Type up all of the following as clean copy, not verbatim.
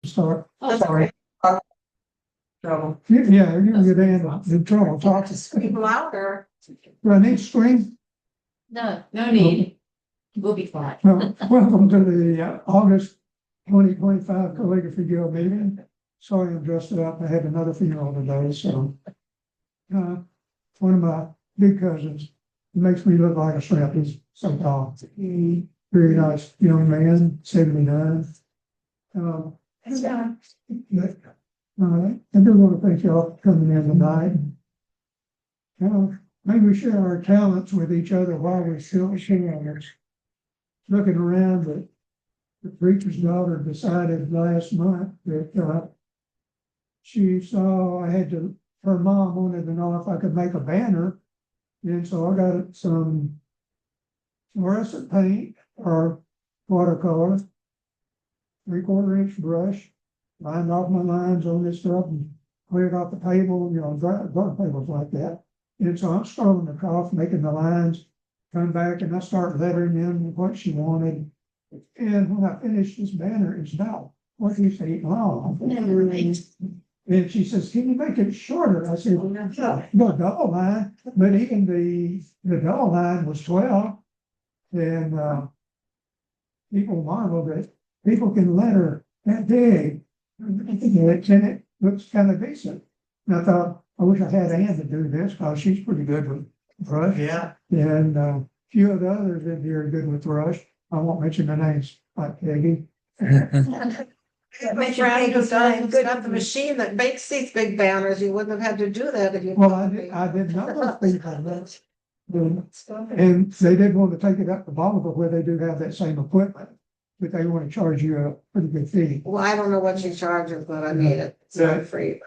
start. Oh, Sorry. trouble. Yeah, you're gonna get in trouble talking. Speak louder. Do I need to scream? No, no need. We'll be fine. Well, welcome to the August 2025 Calligraphy Guild meeting. Sorry I'm dressed up. I had another funeral today, so. One of my big cousins, he makes me look like a shrimp. He's so tall. Very nice young man, 79. I do want to thank y'all for coming in tonight. Maybe we share our talents with each other while we're still sharing. Looking around, the preacher's daughter decided last month that she saw her mom wanted to know if I could make a banner. And so I got some fluorescent paint or watercolor, 3/4 inch brush, lined off my lines on this stuff and cleared off the table, dry tables like that. And so I'm scrolling across, making the lines, come back and I start lettering in what she wanted. And when I finish this banner, it's about 40 feet long. And she says, can you make it shorter? I said, no, double line, but even the double line was 12. And people marvel that people can letter that big. And it looks kind of decent. And I thought, I wish I had Ann to do this because she's pretty good with brush. Yeah. And a few of the others in here are good with brush. I won't mention their names, like Peggy. My friend who's got the machine that makes these big banners, you wouldn't have had to do that if you. Well, I didn't know those people. And they didn't want to take it up to Bolivar where they do have that same equipment, but they want to charge you a pretty good fee. Well, I don't know what she charges, but I mean, it's not free.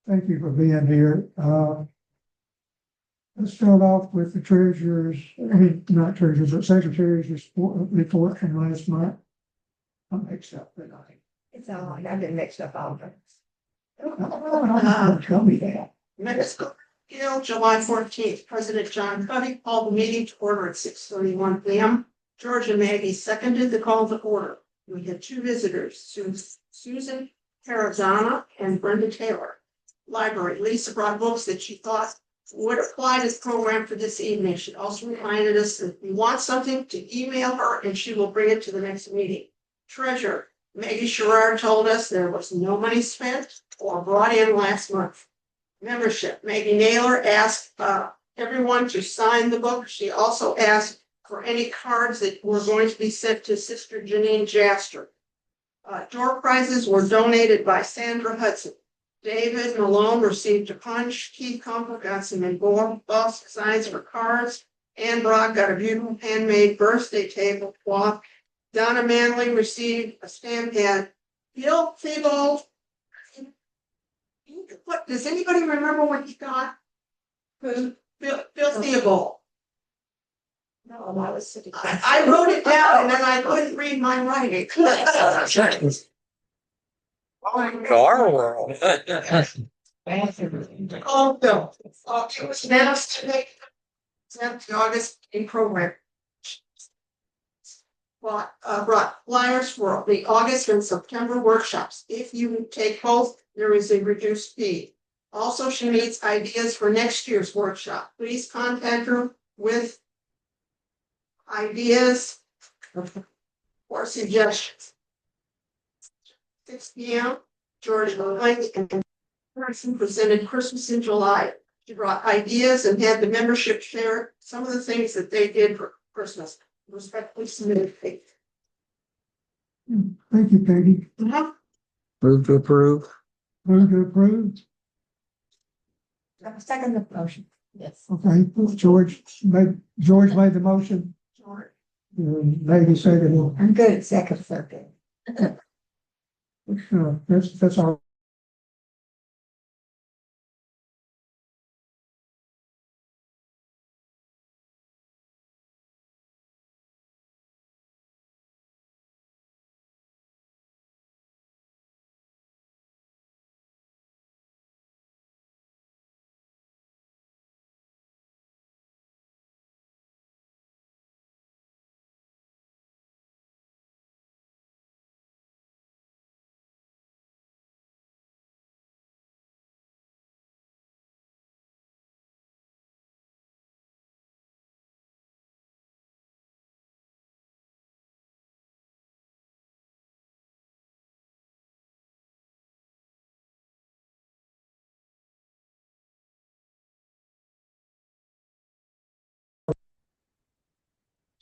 Thank you for being here. Let's start off with the not treasurer's, but secretary's report from last month. I'm mixed up tonight. It's all right. I've been mixed up all the Tell me that. Minutes, July 14th, President John Cuddy called the meeting to order at 6:31 p.m. George and Maggie seconded the call to order. We had two visitors, Susan Carazana and Brenda Taylor. Library, Lisa brought books that she thought would apply to this program for this evening. She also reminded us that if we want something to email her and she will bring it to the next meeting. Treasurer, Maggie Sherrard told us there was no money spent or brought in last month. Membership, Maggie Naylor asked everyone to sign the book. She also asked for any cards that were going to be sent to Sister Janine Jaster. Door prizes were donated by Sandra Hudson. David Malone received a punch. Keith Kunkel got some embossed designs for cards. Ann Brock got a beautiful handmade birthday tablecloth. Donna Manley received a stamp pad. Bill Thibault. What does anybody remember what he got? Bill Theobald. No, I was sitting. I wrote it down and then I couldn't read my writing. Our world. Oh, Bill. It was announced today. The August in program. Brought flyers for the August and September workshops. If you take both, there is a reduced fee. Also, she needs ideas for next year's workshop. Please contact her with ideas or suggestions. 6 p.m. George Lang and person presented Christmas in July. She brought ideas and had the membership share some of the things that they did for Christmas. Respectfully submitted. Thank you, Peggy. Move to approve. Move to approve. Second the motion. Yes. Okay, George made the motion. Maggie seconded. I'm good at second. That's all.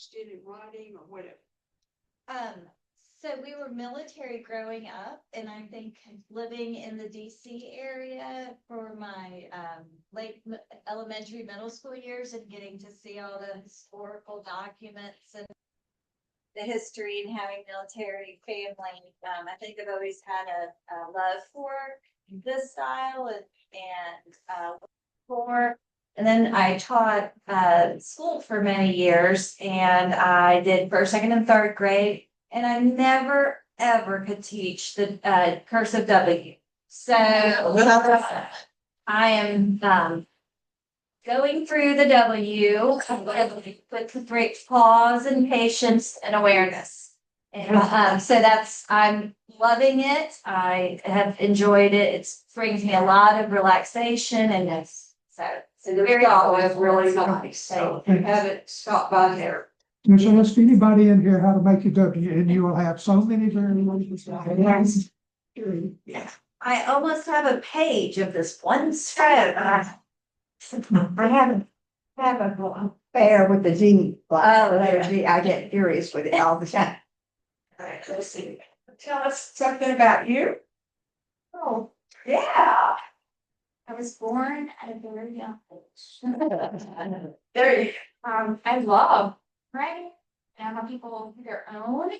interested in writing or whatever? So we were military growing up, and I think living in the DC area for my elementary, middle school years, and getting to see all the historical documents and the history and having military family. I think I've always had a love for this style and then I taught school for many years, and I did first, second, and third grade. And I never, ever could teach the cursive W. So I am going through the W with great pause and patience and awareness. And so I'm loving it. I have enjoyed it. It brings me a lot of relaxation, and so the very It's really nice. So have it stop by there. Just ask anybody in here how to make a W, and you will have so many variations. Yeah. I almost have a page of this one stroke. I have a affair with the genie. I get furious with it all the time. All right, let's see. Tell us something about you. Oh, Yeah. I was born at a very young age. There you I love writing and how people do their own.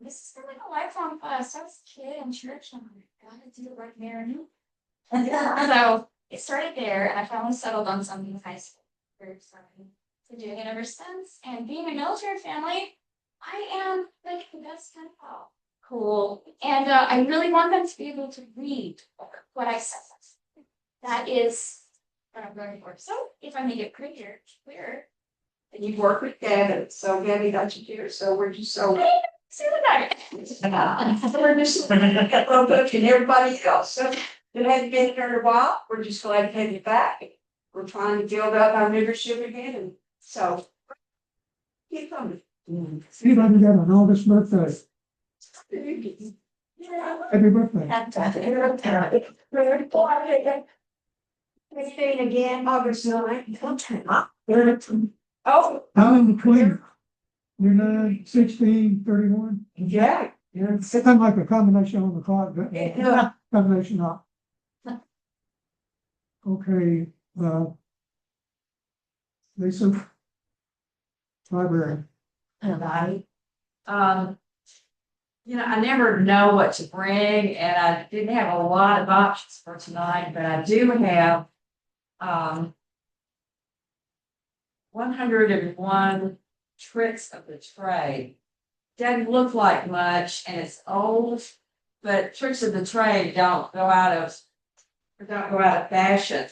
This has been like a lifelong so I was a kid in church, and I'm like, gotta do it right there. So it started there, and I finally settled on something in high school. Very exciting to doing it ever since. And being a military family, I am like the best kind of pal. Cool. And I really want them to be able to read what I said. That is what I'm going for. So if I make it prettier, clearer, And you work with Gabby, so Gabby got you here, so we're just so. see what I We're just, and everybody else, so it hadn't been here in a while, we're just glad to have you back. We're trying to build up our membership again, and so. Keep coming. Anybody got an August birthday? Yeah. Happy birthday. Let's say it again, August 9th. Oh. I'm in between. You're 9, 16, 31. Yeah. It's kind of like a combination on the clock, but combination not. Okay, Lisa. Library. I never know what to bring, and I didn't have a lot of options for tonight, but I do have 101 tricks of the trade. Doesn't look like much, and it's old, but tricks of the trade don't go out of fashion.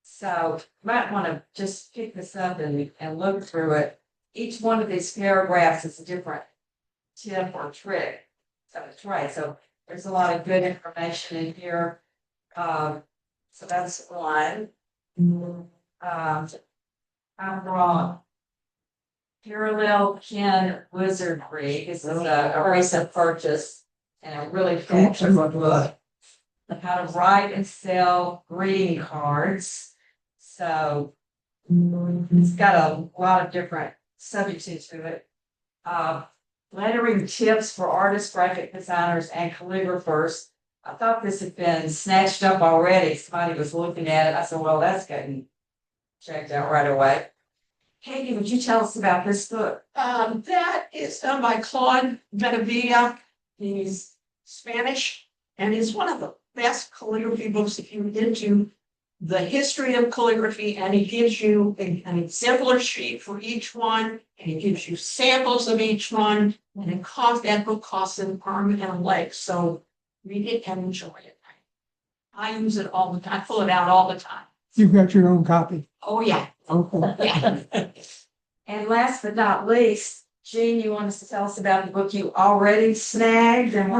So you might want to just pick this up and look through it. Each one of these paragraphs is a different tip or trick of the trade. So there's a lot of good information in here. So that's one. I brought Parallel Pen Wizardry. This is a recent purchase and a really fabulous book. How to write and sell greeting cards. So it's got a lot of different subjects into it. Lettering tips for artists, graphic designers, and calligraphers. I thought this had been snatched up already. Somebody was looking at it. I said, well, that's getting checked out right away. Peggy, would you tell us about this book? That is done by Claude Medavilla. He's Spanish, and is one of the best calligraphy books if you're into the history of calligraphy, and he gives you an exemplar sheet for each one, and he gives you samples of each one, and that book costs an arm and a leg, so read it and enjoy it. I use it all the time, I pull it out all the time. You've got your own copy. Oh, yeah. Okay. Yeah. And last but not least, Jean, you want us to tell us about the book you already snagged and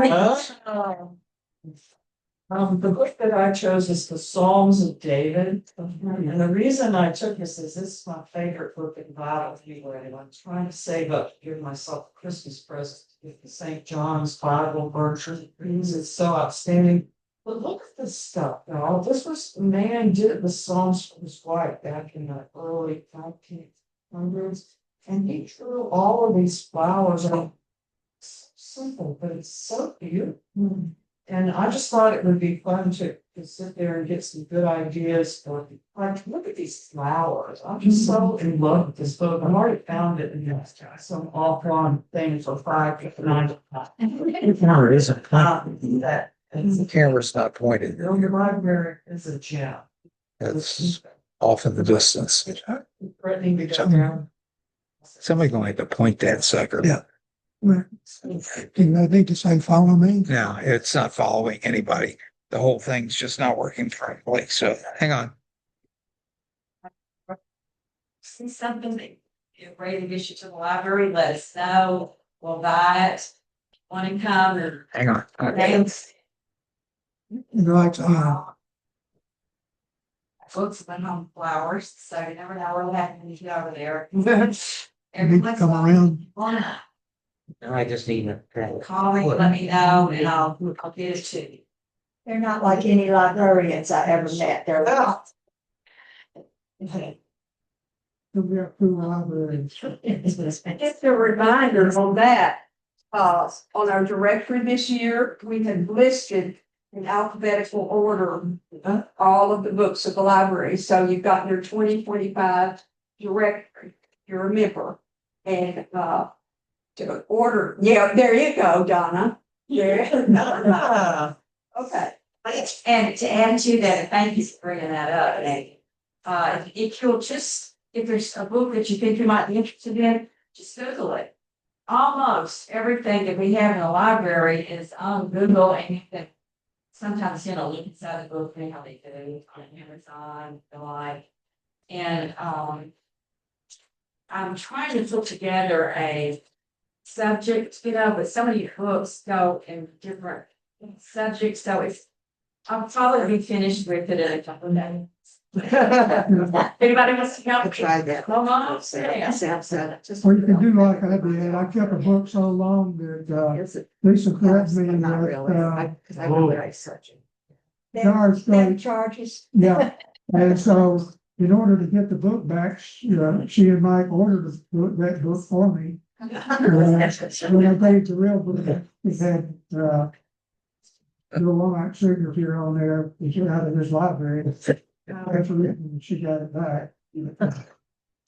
The book that I chose is the Psalms of David. And the reason I took this is my favorite book in the Bible anyway. And I'm trying to save up to give myself a Christmas present to get the St. John's Bible version. Because it's so outstanding. But look at this stuff, y'all. This was the man did the Psalms for his wife back in the early 19th hundreds, and he drew all of these flowers and simple, but it's so beautiful. And I just thought it would be fun to sit there and get some good ideas for, like, look at these flowers. I'm just so in love with this book. I've already found it in some off-on thing for $5.99. The camera isn't pointed. That. The camera's not pointed. The library is a gem. It's off in the distance. Threatening to go down. Somebody going to point that sucker. Yeah. Do I need to say follow me? No, it's not following anybody. The whole thing's just not working correctly. So hang on. See something that you're ready to get you to the library, let us know, we'll buy it. Want to come and Hang on. names. Right, Folks went home flowers, so you never know what'll happen when you get over there. you need to come around. I just need to. Call me, let me know, and I'll get it to you. They're not like any librarians I ever met. They're not. We have two libraries. Just a reminder on that, on our directory this year, we had listed in alphabetical order all of the books of the library. So you've got your 2025 directory, you're a member. And, to order, yeah, there you go, Donna. Yeah. Okay. And to add to that, thank you for bringing that up, and if you'll just, if there's a book that you think you might be interested in, just Google it. Almost everything that we have in the library is on Google, and you can sometimes, look inside the book, how they do on Amazon, the like. And I'm trying to put together a subject, but some of your books go in different subjects, so I'll probably be finished with it in a couple of days. Anybody wants to help? Try that. Come on, That sounds good. Just- Or you can do like I did. I kept a book so long that, Is it? Lisa corrected me Not really, that, because I know what I searching. Darn straight. Them charges. Yeah, and so in order to get the book back, she and Mike ordered that book for me. When I paid the real book, it had, Bill Womack's signature on there, it's out of his library. That's written, and she got it back.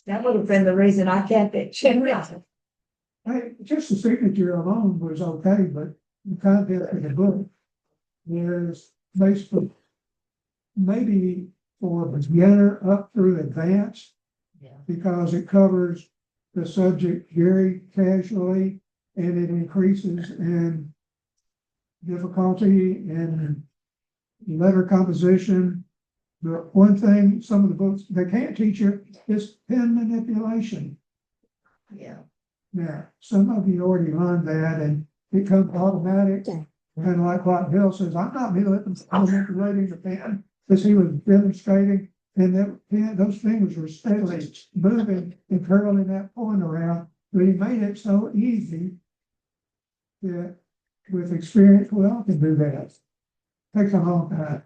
That would have been the reason I kept it. Hey, just the signature alone was okay, but the content of the book is basically maybe for beginner up through advanced. Yeah. Because it covers the subject very casually and it increases in difficulty and letter composition. But one thing, some of the books, they can't teach you is pen manipulation. Yeah. Now, some of you already learned that and it comes automatic. Yeah. Kind of like what Bill says, I'm not manipulating the pen, because he was demonstrating, and that pen, those fingers were steadily moving and curling that point around, but he made it so easy that with experience, I can do that. Takes a long time.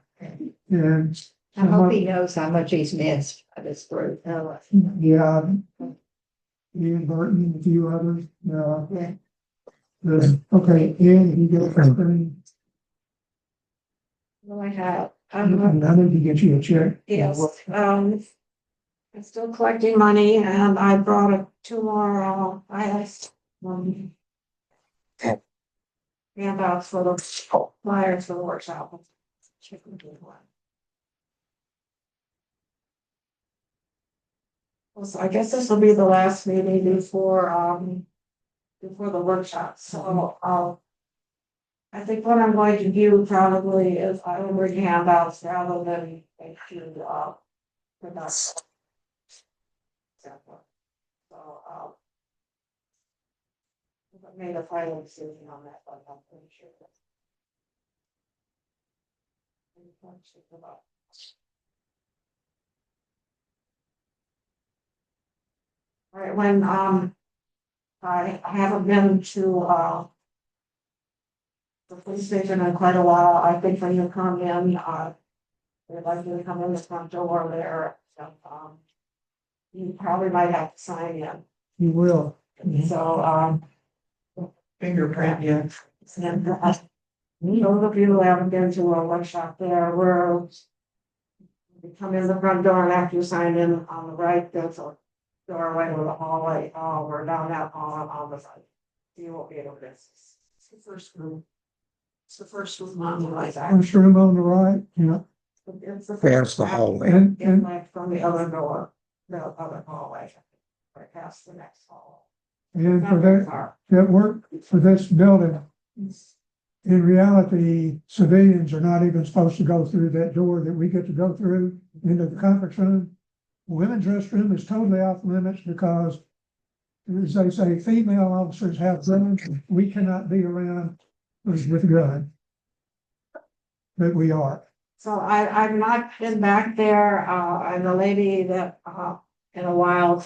And I hope he knows how much he's missed by this group. yeah, Ian Burton and a few others, Yeah. okay, Ian, you get something. Well, I have, I need to get you a check. yes, I'm still collecting money and I brought it tomorrow. I asked handouts for the flyers for the workshop. Check the good one. Well, so I guess this will be the last meeting before the workshop, so I think what I'm going to do probably is I will bring handouts rather than make you put up. So, I made a final decision on that, but I'm pretty sure. All right, when I haven't been to the police station in quite a while. I think when you come in, they'd like you to come in the front door there. So, you probably might have to sign in. You will. So, Fingerprint, yeah. and, those of you who haven't been to a workshop there, where you come in the front door and after you sign in on the right, there's a doorway with a hallway, we're down that hall on the side. You won't be able to miss. It's the first room. It's the first room on the right. First room on the right, yeah. It's the There's first the back hallway. in like from the other door, the other hallway, right past the next hall. And Not for very that, far. that work for this building, in reality, civilians are not even supposed to go through that door that we get to go through into the conference room. Women's restroom is totally off limits because, as they say, female officers have guns. We cannot be around those with guns. But we are. So I've not been back there, and the lady that, in a while,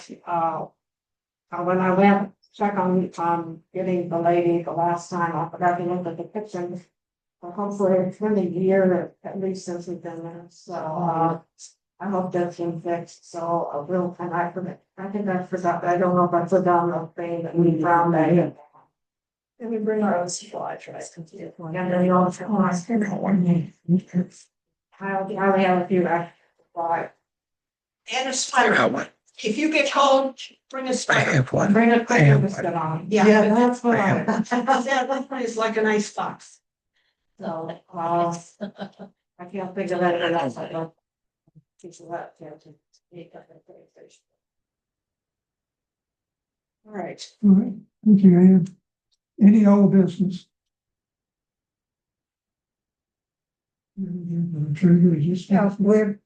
when I went check on getting the lady the last time, I forgot to look at the kitchen. But hopefully it's been a year at least since we've been there, so, I hope that's been fixed, so I will, and I think I forgot, I don't know if I put down the thing that we found that. Can we bring our own supplies, right? And then you also, I only have a few extra supplies. And a sweater. I want- If you get cold, bring a I sweater. have one. Bring a I quick have biscuit on. Yeah, that's what I That is like an ice box. So, I can't think of anything else. I don't. Piece of that, yeah, to make up that PlayStation. All right. All right. Thank you, Ann. Any old business? Trigger is just. No,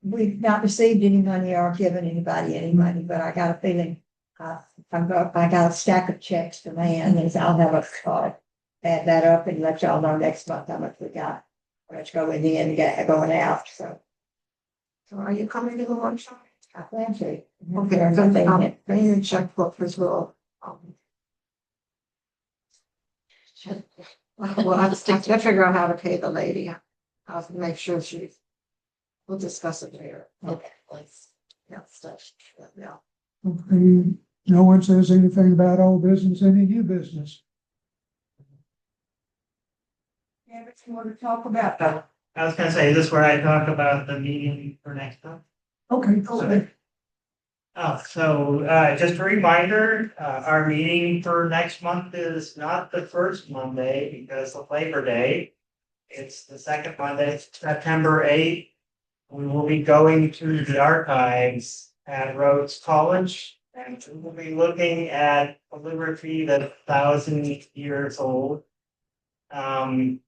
we've not received any money or given anybody any money, but I got a feeling, I got a stack of checks to man, and I'll have a, add that up and let y'all know next month how much we got. How much going in and going out, so. So are you coming to the workshop? I plan to. Okay, then, bring your checkbook as well. Well, I have to figure out how to pay the lady. I'll make sure we'll discuss it later. Okay. Yeah, stuff, yeah. Okay, no one says anything about old business, any new business. Yeah, but you want to talk about that? I was gonna say, is this where I talk about the meeting for next month? Okay. Just a reminder, our meeting for next month is not the first Monday because of Labor Day. It's the second Monday, September 8th. We will be going to the archives at Rhodes College. And we will be looking at calligraphy that's 1,000 years old. And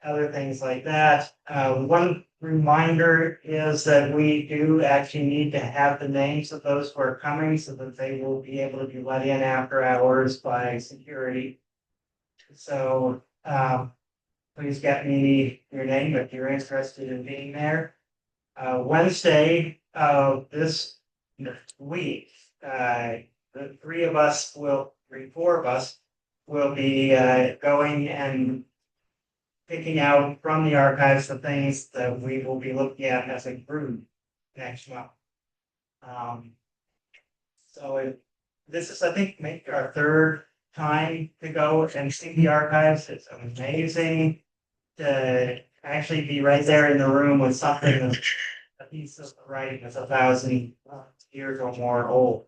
other things like that. One reminder is that we do actually need to have the names of those who are coming so that they will be able to be let in after hours by security. So please get me your name if you're interested in being there. Wednesday of this week, the four of us will be going and picking out from the archives the things that we will be looking at as a group next month. This is, I think, maybe our third time to go and see the archives. It's amazing to actually be right there in the room with something that's a piece of writing that's 1,000 years or more old.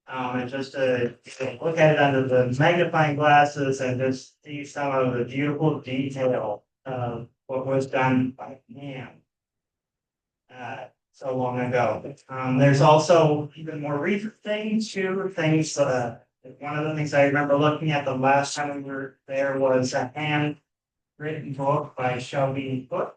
And just to look at it under the magnifying glasses and just see some of the beautiful detail of what was done by man so long ago. There's also even more recent things too. One of the things I remember looking at the last time we were there was a handwritten book by Shelby Foote.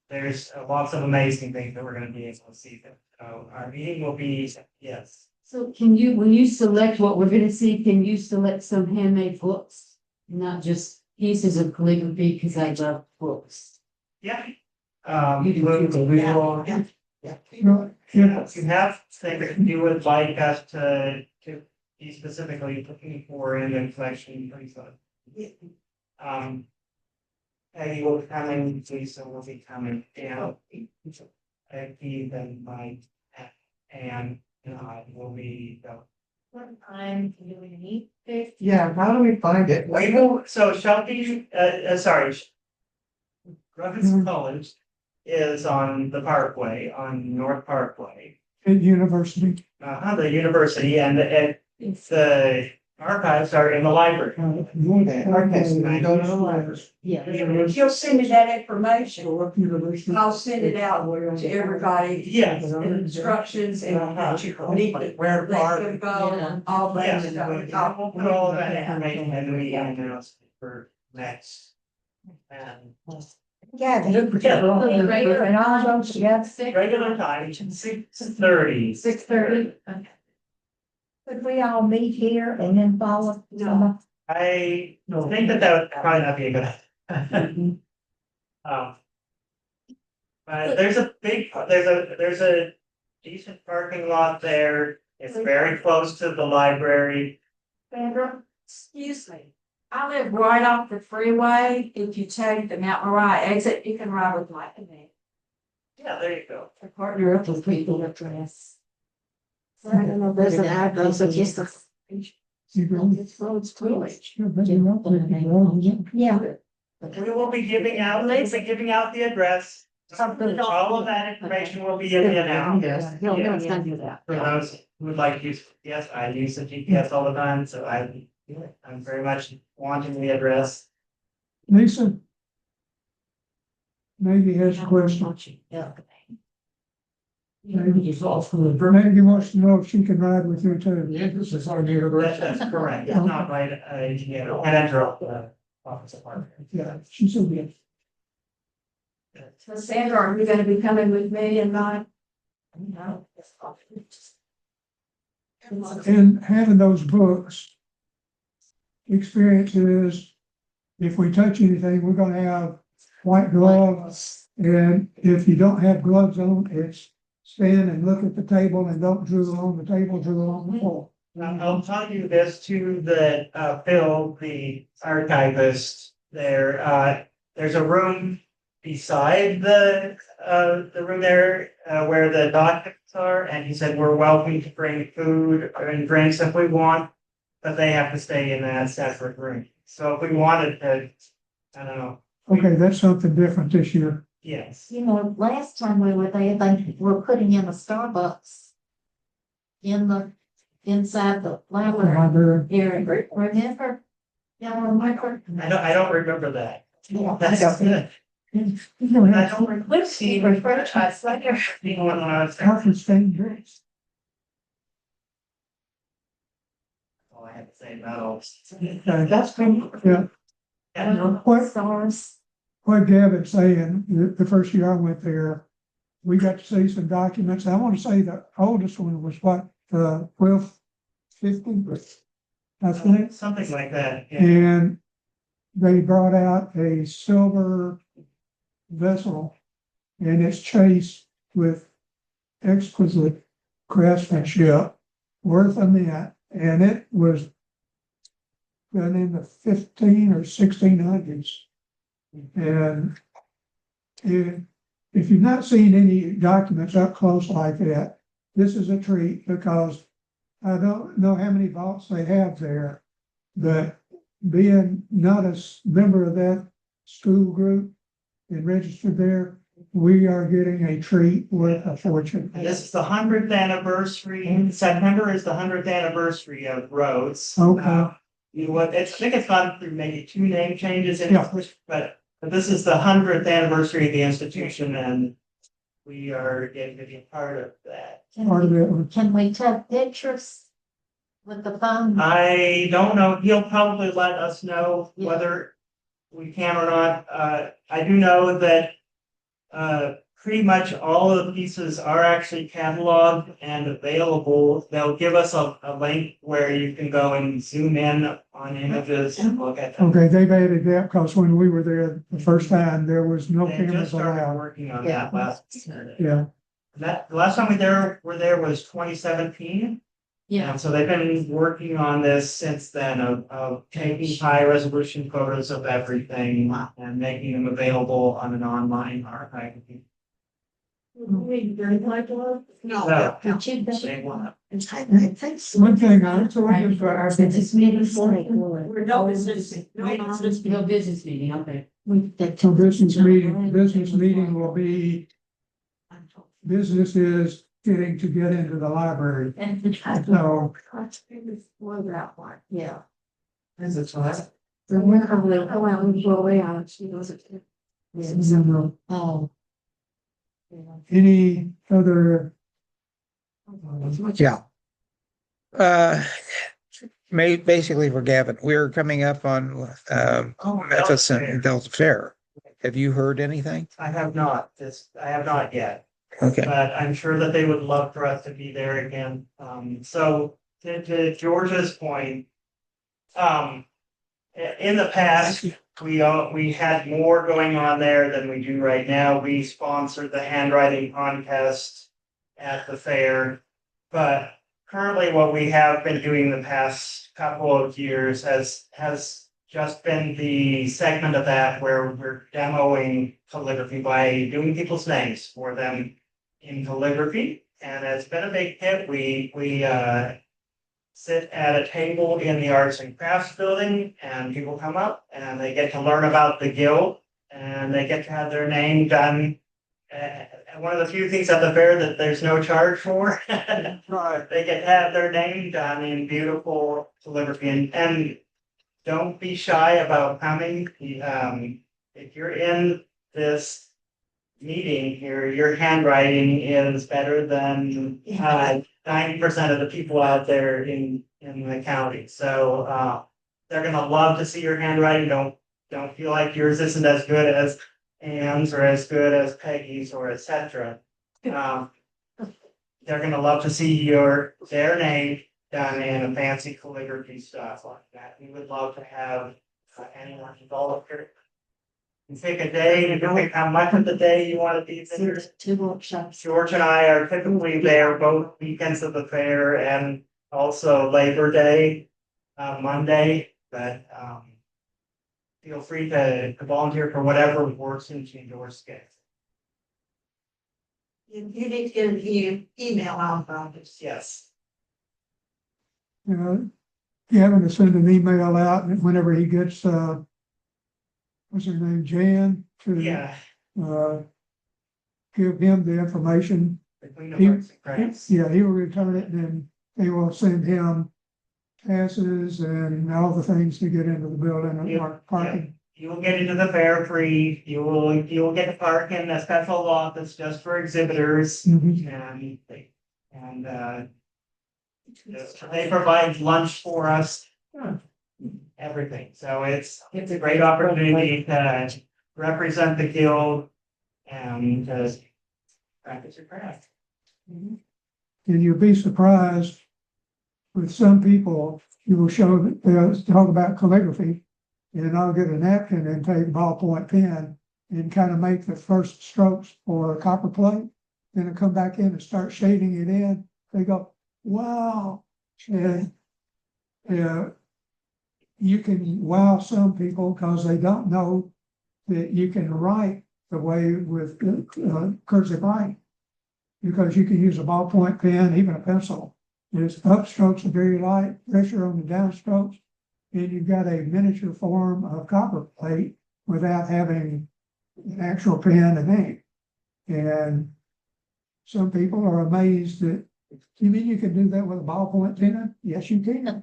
There's lots of amazing things that we're going to be able to see there. So our meeting will be, yes. So can you, when you select what we're gonna see, can you select some handmade books? Not just pieces of calligraphy, because I love books. Yeah. You can we do will, that. if you have things that you would like us to be specifically looking for in the collection, please. Peggy will be coming, Lisa will be coming, and Peggy, then Mike, and I will be. What time do we meet? Yeah, how do we find it? We will, so Shelby, sorry. Ruggles College is on the Parkway, on North Parkway. At University. The university and the archives are in the library. Okay, so we go to the library. Yeah. If you'll send me that information, University. I'll send it out to everybody. Yes. And instructions and that you need to Where let are, them go and all that yes, stuff. we'll put all of that information in the announce for next. And Yeah. And all those, yes. regular time, 6:30. 6:30. Could we all meet here and then follow? No. I think that would probably not be a good idea. But there's a decent parking lot there. It's very close to the library. Sandra, excuse me. I live right off the freeway. If you take the Mount Moriah exit, you can ride with Mike and me. Yeah, there you go. To partner up with people address. I don't know, there's an address of just a. It's roads village. Yeah. We will be giving out the address. All of that information will be in the announcement. He'll send you that. For those who would like to use, yes, I use the GPS all the time, so I'm very much wanting the address. Lisa. Maggie has a question. Maggie wants to know if she can ride with you too. Yeah, this is our That's correct. It's not right, and enter the office apartment. Yeah, she's so good. So Sandra, are you gonna be coming with me and Mike? No. And having those books. Experience is, if we touch anything, we're gonna have white gloves. And if you don't have gloves on, it's stand and look at the table and don't drool on the table, drool on the floor. Now, I'll tell you this too, that Phil, the archivist there, there's a room beside the room there, where the documents are, and he said we're welcome to bring food and drinks if we want, but they have to stay in that separate room. So if we wanted to, I don't know. Okay, that's something different this year. Yes. You know, last time we were there, they were putting in a Starbucks inside the library area. Remember? Y'all remember? I don't remember that. Yeah. That's good. I don't remember seeing For franchise, like one when I was there. Conference thing, drinks. Oh, I had to say no. That's pretty. Yeah, Yeah. what Gavin's saying, the first year I went there, we got to see some documents. I want to say the oldest one was what, 1250? I think. Something like that. Yeah. And they brought out a silver vessel and it's chased with exquisite craftsmanship, worth a mint, and it was done in the 15 or 1600s. And if you've not seen any documents up close like that, this is a treat, because I don't know how many vaults they have there, but being not a member of that school group and registered there, we are getting a treat worth a fortune. And this is the 100th anniversary. September is the 100th anniversary of Rhodes. Okay. You know what? I think it's gone through maybe 2 name changes in Yeah. but this is the 100th anniversary of the institution, and we are getting to be a part of that. Part of it. Can we take pictures with the phone? I don't know. He'll probably let us know whether we can or not. I do know that pretty much all of the pieces are actually cataloged and available. They'll give us a link where you can go and zoom in on images and look at them. Okay, they've added that because when we were there the first time, there was no They just cameras started allowed. working on that last. Yeah, The last time we were there was 2017. Yeah, And so they've been working on this since then of taking high resolution photos of everything and making them available on an online archive. No. They want I think so. One thing I was right, looking for our for, business meetings. We're no business, no business. No business meeting, okay. so business meeting will be businesses getting to get into the library. So, Well, that one, yeah. Is it what? The winner of the, oh, I was way on, she was it. oh. Any other? Yeah. Basically for Gavin, we're coming up on, Memphis and Delta Fair. Have you heard anything? I have not yet. Okay. But I'm sure that they would love for us to be there again. So to Georgia's point, in the past, we had more going on there than we do right now. We sponsored the handwriting contest at the fair, but currently what we have been doing the past couple of years has just been the segment of that where we're demoing calligraphy by doing people's names for them in calligraphy, and it's been a big hit. We sit at a table in the Arts and Crafts building, and people come up and they get to learn about the guild, and they get to have their name done. One of the few things at the fair that there's no charge for. They get to have their name done in beautiful calligraphy, and don't be shy about coming. If you're in this meeting here, your handwriting is better than 90% of the people out there in the county. So they're gonna love to see your handwriting. Don't feel like yours isn't as good as Ann's or as good as Peggy's or etc. They're gonna love to see their name done in a fancy calligraphy stuff like that. We would love to have anyone involved here. You pick a day, you can pick how much of the day you want to be there. Two workshops. George and I are typically there both weekends of the fair and also Labor Day, Monday, but feel free to volunteer for whatever works into your schedule. You need to get an email out about this. Yes. Gavin to send an email out and whenever he gets, what's her name, Jan, to, Yeah. give him the information. Between the He- arts and crafts. Yeah, he will return it and then they will send him passes and all the things to get into the building and parking. You will get into the fair free. You will get to park in a special office just for exhibitors, Mhm. and they provide lunch for us. Everything. So it's a great opportunity to represent the guild and to practice your craft. And you'll be surprised with some people, you will show that they'll talk about calligraphy. And I'll get a napkin and take a ballpoint pen and kind of make the first strokes for a copper plate. Then I come back in and start shading it in. They go, wow. And you can wow some people because they don't know that you can write the way with cursive writing. Because you can use a ballpoint pen, even a pencil. There's upstrokes are very light, pressure on the downstrokes, and you've got a miniature form of copper plate without having an actual pen and ink. And some people are amazed that, you mean you can do that with a ballpoint pen? Yes, you can.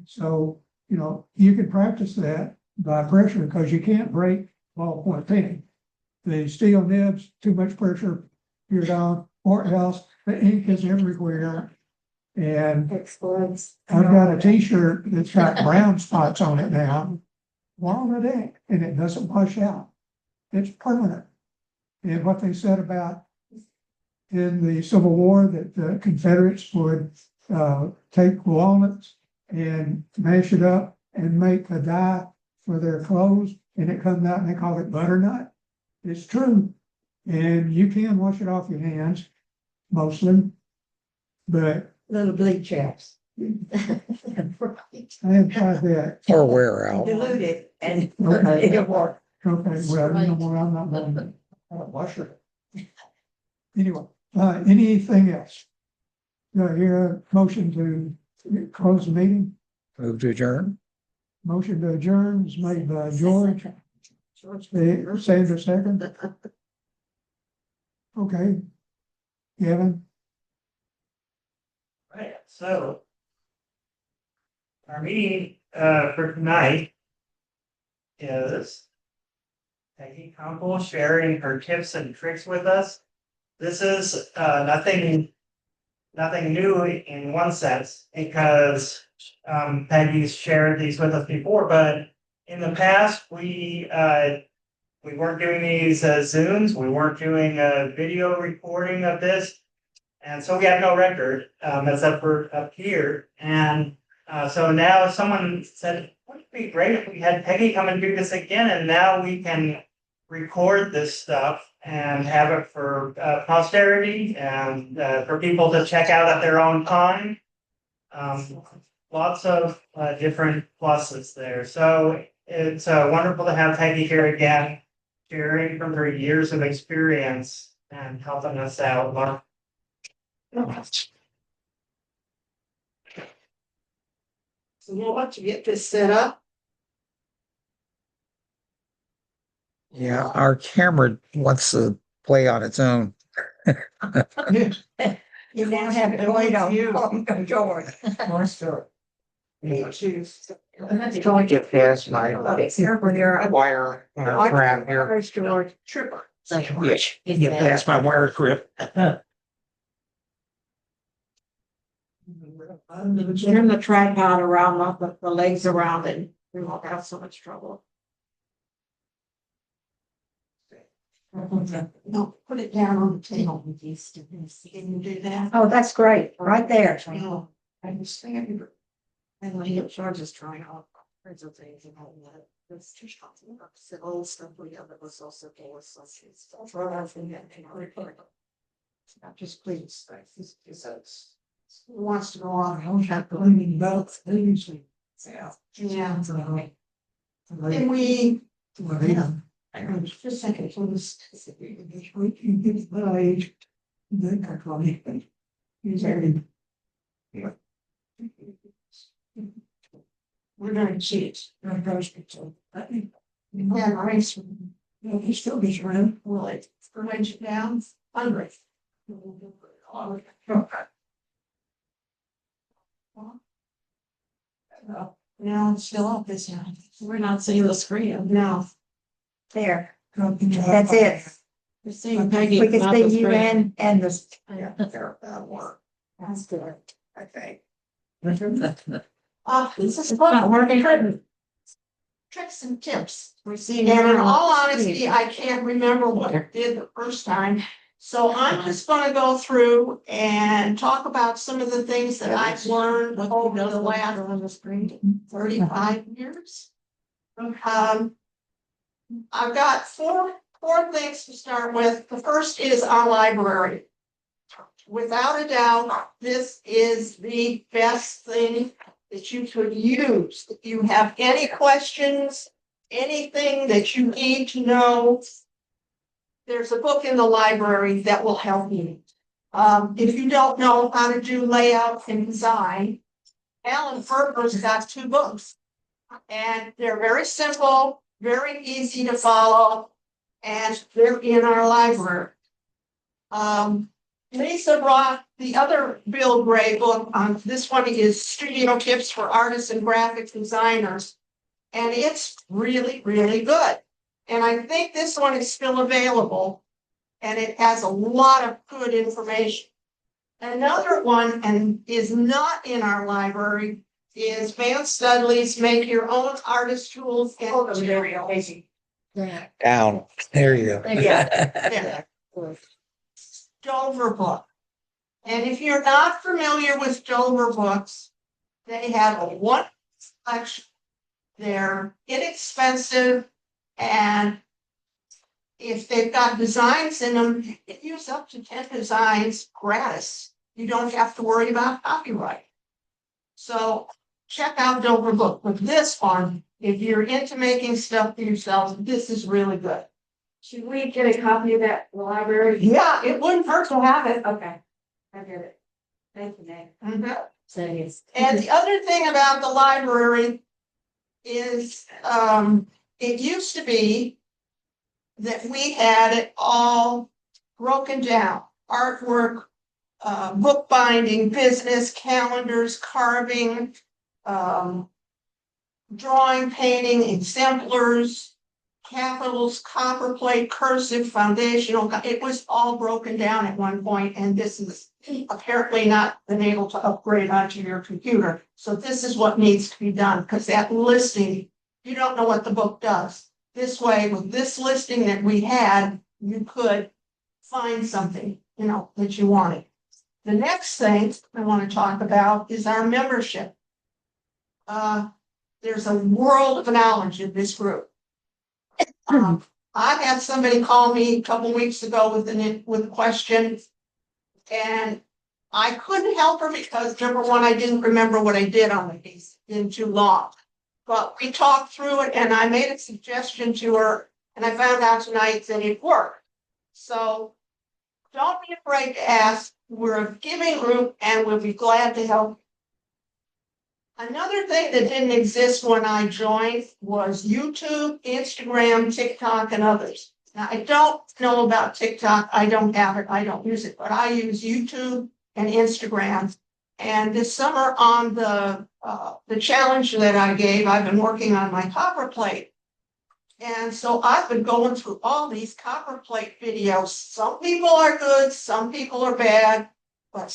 So, you can practice that by pressure because you can't break ballpoint pen. The steel nibs, too much pressure, you're down, or else the ink is everywhere. And Explodes. I've got a t-shirt that's got brown spots on it now. Walnut ink, and it doesn't wash out. It's permanent. And what they said about in the Civil War that the Confederates would take walnuts and mash it up and make a dye for their clothes, and it comes out and they call it butternut. It's true. And you can wash it off your hands, mostly. But little bleed chaps. I have tried that. Or wear out. Dilute it and Okay. it'll work. Okay, well, you know more, I'm not going to wash it. Anyway, anything else? Do I hear a motion to close the meeting? Move to adjourn. Motion to adjourn is made by George. Sandra second. Okay. Kevin, Right, so. Our meeting, for tonight. Is. Peggy Kunkel sharing her tips and tricks with us. This is, nothing new in one sense, because, Peggy's shared these with us before, but in the past, we weren't doing these as Zooms, we weren't doing a video recording of this. And so we have no record, except for up here. And so now someone said, wouldn't it be great if we had Peggy come and do this again? And now we can record this stuff and have it for posterity and for people to check out at their own time. Lots of different pluses there. So it's wonderful to have Peggy here again, sharing from her years of experience and helping us out. So we'll have to get this set up. Yeah, our camera wants to play on its own. You now have to wait on George. Let's Don't get past my wire around here. Where's George? Tripper. Yes, get past my wire grip. Turn the tripod around, the legs around it, we won't have so much trouble. No, put it down on the table. Can you do that? Oh, that's great, right there. No, I understand. And when he charges trying all kinds of things about that. That's just the old stuff we have that was also full of such. That's what I think. Not just please. Who wants to go on? I don't have to leave both things. Yeah. Can we? Just a second, please. We're gonna cheat. Yeah, race. He still be around. Will it range it down? 100. Now it's still up, isn't it? We're not seeing the screen. No. There, that's it. We're seeing Peggy. We can not see the you screen. and the. Yeah, that'll work. That's good, I think. This is fun, working good. Tricks and tips. We're seeing. And in all honesty, I can't remember what I did the first time. So I'm just gonna go through and talk about some of the things that I've learned over the last 35 years. I've got four things to start with. The first is our library. Without a doubt, this is the best thing that you could use. If you have any questions, anything that you need to know, there's a book in the library that will help you. If you don't know how to do layout and design, Alan Ferber's got 2 books. And they're very simple, very easy to follow, and they're in our library. Lisa brought the other Bill Gray book on, this one is Studio Tips for Artists and Graphic Designers. And it's really, really good. And I think this one is still available. And it has a lot of good information. Another one, and is not in our library, is Van Studley's Make Your Own Artist Tools and Materials. Down, there you go. Yeah. Dover book. And if you're not familiar with Dover books, they have a wonderful selection. They're inexpensive, and if they've got designs in them, you can use up to 10 designs gratis. you don't have to worry about copyright. So check out Dover Book. With this one, if you're into making stuff for yourselves, this is really good. Should we get a copy of that in the library? Yeah, it wouldn't hurt to have it. Okay, I get it. Thank you, Nate. Mhm. So yes. And the other thing about the library is, it used to be that we had it all broken down, artwork, bookbinding, business, calendars, carving, drawing, painting, exemplars, capitals, copperplate, cursive, foundational. It was all broken down at one point, and this is apparently not been able to upgrade onto your computer. So this is what needs to be done, because that listing, you don't know what the book does. This way, with this listing that we had, you could find something, that you wanted. The next thing I want to talk about is our membership. There's a world of knowledge in this group. I had somebody call me a couple weeks ago with a question, and I couldn't help her because, number one, I didn't remember what I did on the piece. It's been too long. But we talked through it, and I made a suggestion to her, and I found out tonight that it worked. So don't be afraid to ask. We're a giving group, and we'll be glad to help. Another thing that didn't exist when I joined was YouTube, Instagram, TikTok, and others. Now, I don't know about TikTok. I don't have it. I don't use it, but I use YouTube and Instagram. And this summer on the challenge that I gave, I've been working on my copper plate. And so I've been going through all these copper plate videos. Some people are good, some people are bad, but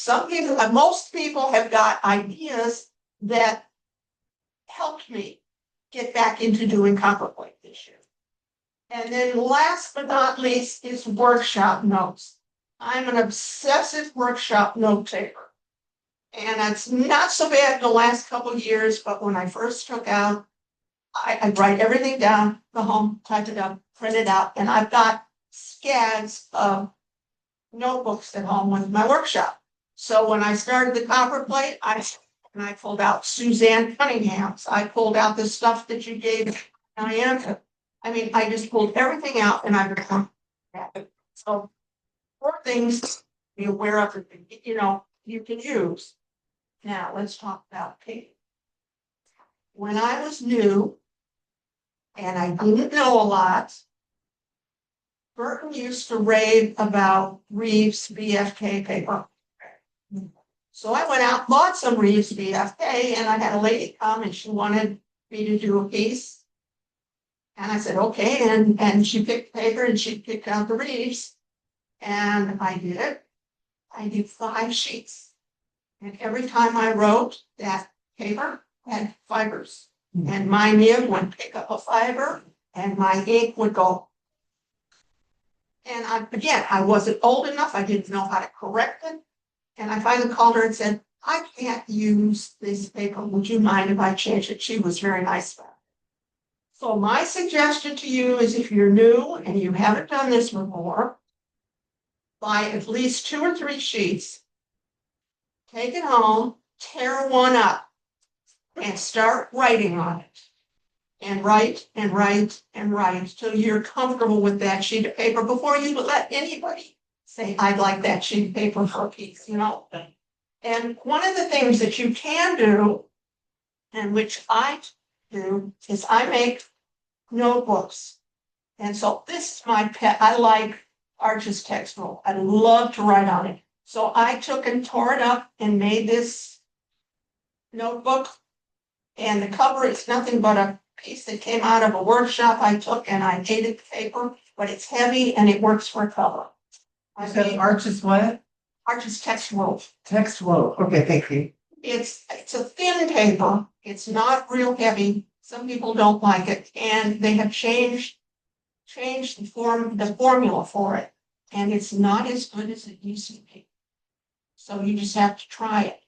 most people have got ideas that helped me get back into doing copper plate this year. And then last but not least is workshop notes. I'm an obsessive workshop note taker. And it's not so bad in the last couple of years, but when I first took out, I write everything down, go home, type it up, print it out, and I've got scads of notebooks at home with my workshop. So when I started the copper plate, I pulled out Suzanne Cunningham's. I pulled out the stuff that you gave Diane. I just pulled everything out, and I've become that. So 4 things to be aware of that you can use. Now let's talk about Peggy. When I was new and I didn't know a lot, Burton used to rave about Reeves BFK paper. So I went out and bought some Reeves BFK, and I had a lady come and she wanted me to do a piece. And I said, okay, and she picked paper and she picked out the Reeves. And I did it. I did 5 sheets. And every time I wrote, that paper had fibers. And my nib would pick up a fiber and my ink would go. And I wasn't old enough. I didn't know how to correct it. And I finally called her and said, I can't use this paper. Would you mind if I change it? She was very nice about it. So my suggestion to you is, if you're new and you haven't done this before, buy at least 2 or 3 sheets, take it home, tear one up, and start writing on it. And write and write and write till you're comfortable with that sheet of paper before you let anybody say, I'd like that sheet of paper for a piece, And one of the things that you can do, and which I do, is I make notebooks. And so this is my pet. I like Arch's text roll. I love to write on it. So I took and tore it up and made this notebook. And the cover is nothing but a piece that came out of a workshop I took, and I hated the paper, but it's heavy and it works for a cover. I said Arch's what? Arch's text roll. Text roll. Okay, thank you. It's a thin paper. It's not real heavy. Some people don't like it, and they have changed the formula for it, and it's not as good as it used to be. So you just have to try it.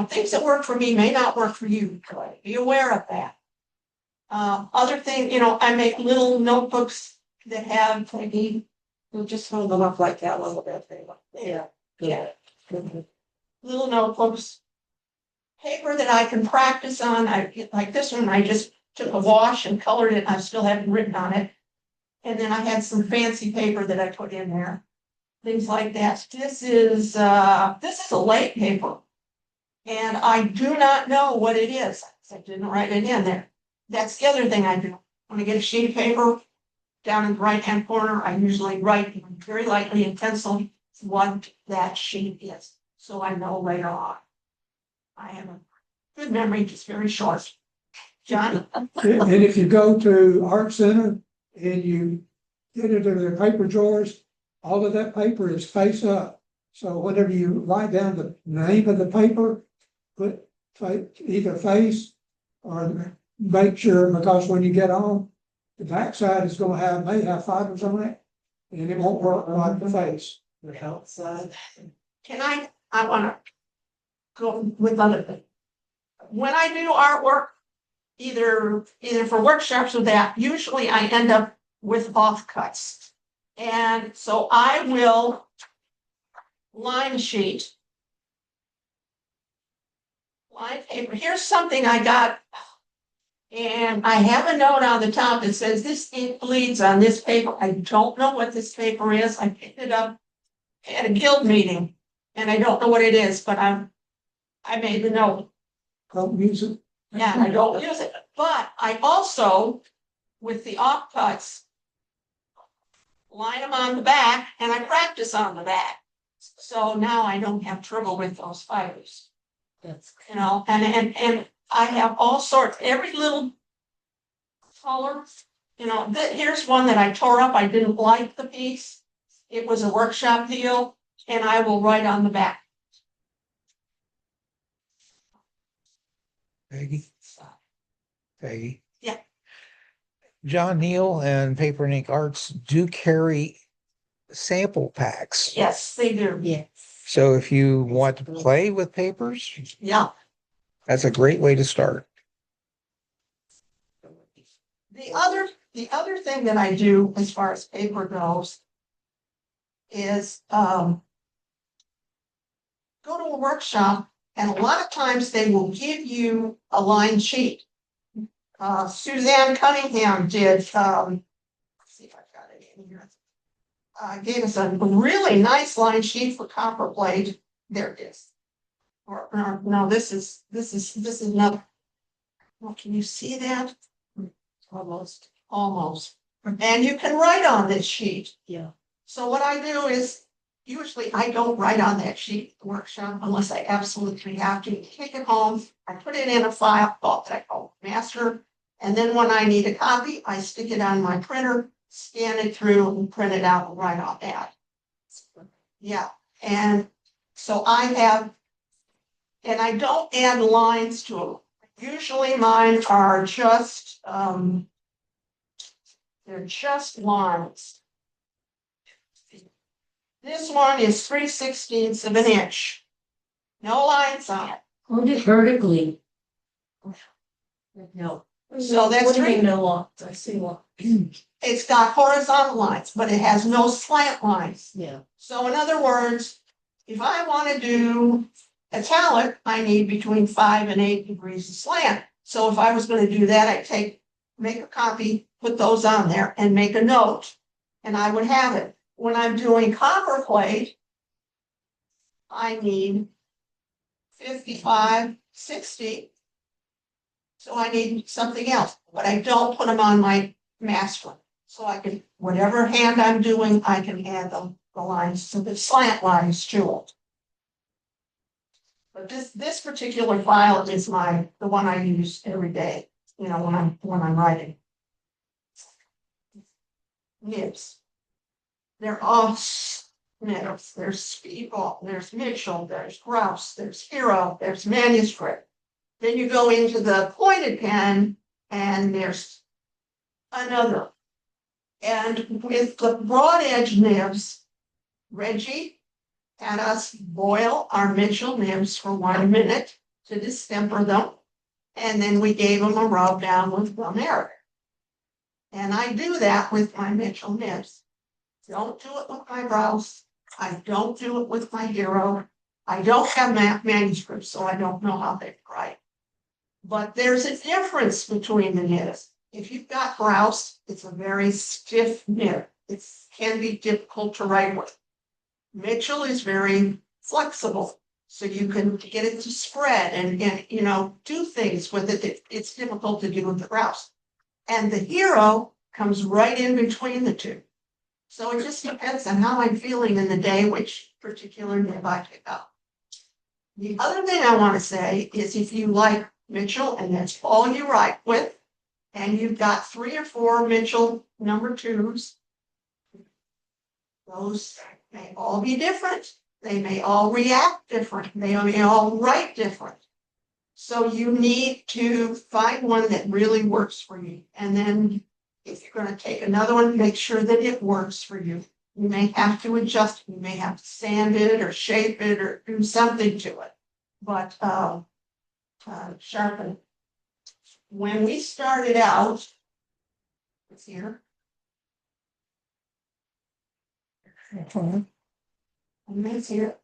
Things that work for me may not work for you. Be aware of that. Other thing, I make little notebooks that have maybe, we'll just hold them up like that a little bit. Yeah. little notebooks. Paper that I can practice on, like this one, I just took a wash and colored it, I still haven't written on it. And then I had some fancy paper that I put in there, things like that. This is a late paper. And I do not know what it is, I didn't write it in there. That's the other thing I do, when I get a sheet of paper, down in the right-hand corner, I usually write very lightly in pencil what that sheet is, so I know later on. I have a good memory, just very short. John? And if you go to Art Center and you get into the paper drawers, all of that paper is face up. So whenever you write down the name of the paper, put either face or make sure, because when you get on, the backside is gonna have, may have fibers on it, and it won't work like the face. The outside. Can I wanna go with other things. When I do artwork, either for workshops or that, usually I end up with offcuts. And so I will line sheet. Line paper. Here's something I got. And I have a note on the top that says this ink bleeds on this paper. I don't know what this paper is. I picked it up at a guild meeting and I don't know what it is, but I made the note. Don't use it. Yeah, I don't use it, but I also, with the offcuts, line them on the back and I practice on the back. So now I don't have trouble with those fibers, That's. you know, and I have all sorts, every little color, you know, here's one that I tore up. I didn't like the piece. It was a workshop deal and I will write on the back. Peggy? Peggy? Yeah. John Neal and Paper and Ink Arts do carry sample packs. Yes, they do. Yes. So if you want to play with papers, Yeah. that's a great way to start. The other thing that I do as far as paper goes is go to a workshop and a lot of times they will give you a line sheet. Suzanne Cunningham did, let's see if I've got it in here. Gave us a really nice line sheet for copper plate. There it is. Or no, this is not. Well, can you see that? Almost. Almost. And you can write on this sheet. Yeah. So what I do is, usually I don't write on that sheet at the workshop unless I absolutely have to. Take it home, I put it in a file that I call master. And then when I need a copy, I stick it on my printer, scan it through and print it out and write on that. Yeah, and so I have, and I don't add lines to them. Usually mine are just, they're just lines. This one is 3/16 of an inch. No lines on it. Hold it vertically. No. So that's What do you three. mean no lines? I see one. It's got horizontal lines, but it has no slant lines. Yeah. So in other words, if I want to do italic, I need between 5 and 8 degrees of slant. So if I was going to do that, I'd make a copy, put those on there and make a note, and I would have it. When I'm doing copper plate, I need 55, 60. So I need something else, but I don't put them on my master. So I can, whatever hand I'm doing, I can add the lines, so the slant lines to it. But this particular file is the one I use every day, you know, when I'm writing. Nibs. They're all nibs. There's Spiegel, there's Mitchell, there's Grouse, there's Hero, there's Manuscript. Then you go into the pointed pen and there's another. And with the broad edge nibs, Reggie had us boil our Mitchell nibs for 1 minute to distemper them. And then we gave them a rub down with America. And I do that with my Mitchell nibs. Don't do it with my Grouse. I don't do it with my Hero. I don't have manuscripts, so I don't know how they write. But there's a difference between the nibs. If you've got grouse, it's a very stiff nib. It can be difficult to write with. Mitchell is very flexible, so you can get it to spread and you know, do things with it. It's difficult to do with the grouse. And the hero comes right in between the two. So it just depends on how I'm feeling in the day, which particular nib I pick up. The other thing I want to say is if you like Mitchell and that's all you write with, and you've got 3 or 4 Mitchell number 2s, those may all be different. They may all react different. They may all write different. So you need to find one that really works for you. And then if you're going to take another one, make sure that it works for you. You may have to adjust. You may have to sand it or shape it or do something to it. But sharpen. When we started out, it's here. And it's here.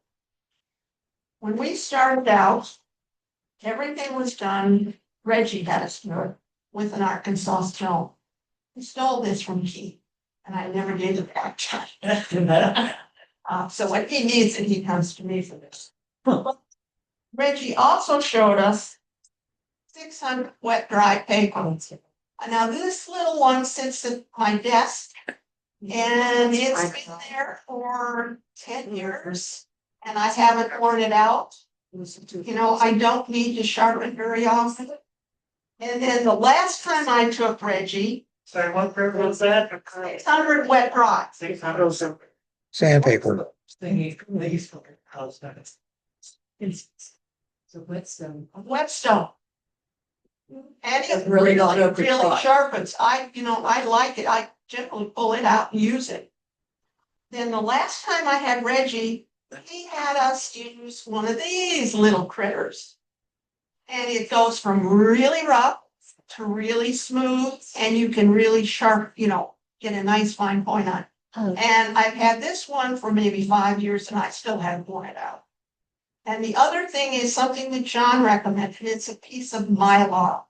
When we started out, everything was done. Reggie had us do it with an Arkansas stone. He stole this from Keith, and I never gave it back to him. So when he needs it, he comes to me for this. Reggie also showed us 600 wet dry paper. Now this little one sits at my desk, and it's been there for 10 years, and I haven't worn it out. You know, I don't need to sharpen very often. And then the last time I took Reggie, Sorry, what print was that? 600 wet dry. 600. Sandpaper. So Whetstone. Whetstone. And it Really really, not really open spot. sharpens. I like it. I generally pull it out and use it. Then the last time I had Reggie, he had us use one of these little critters. And it goes from really rough to really smooth, and you can really sharp, you know, get a nice fine point on it. Oh. And I've had this one for maybe 5 years and I still haven't worn it out. And the other thing is something that John recommended. It's a piece of Mylar.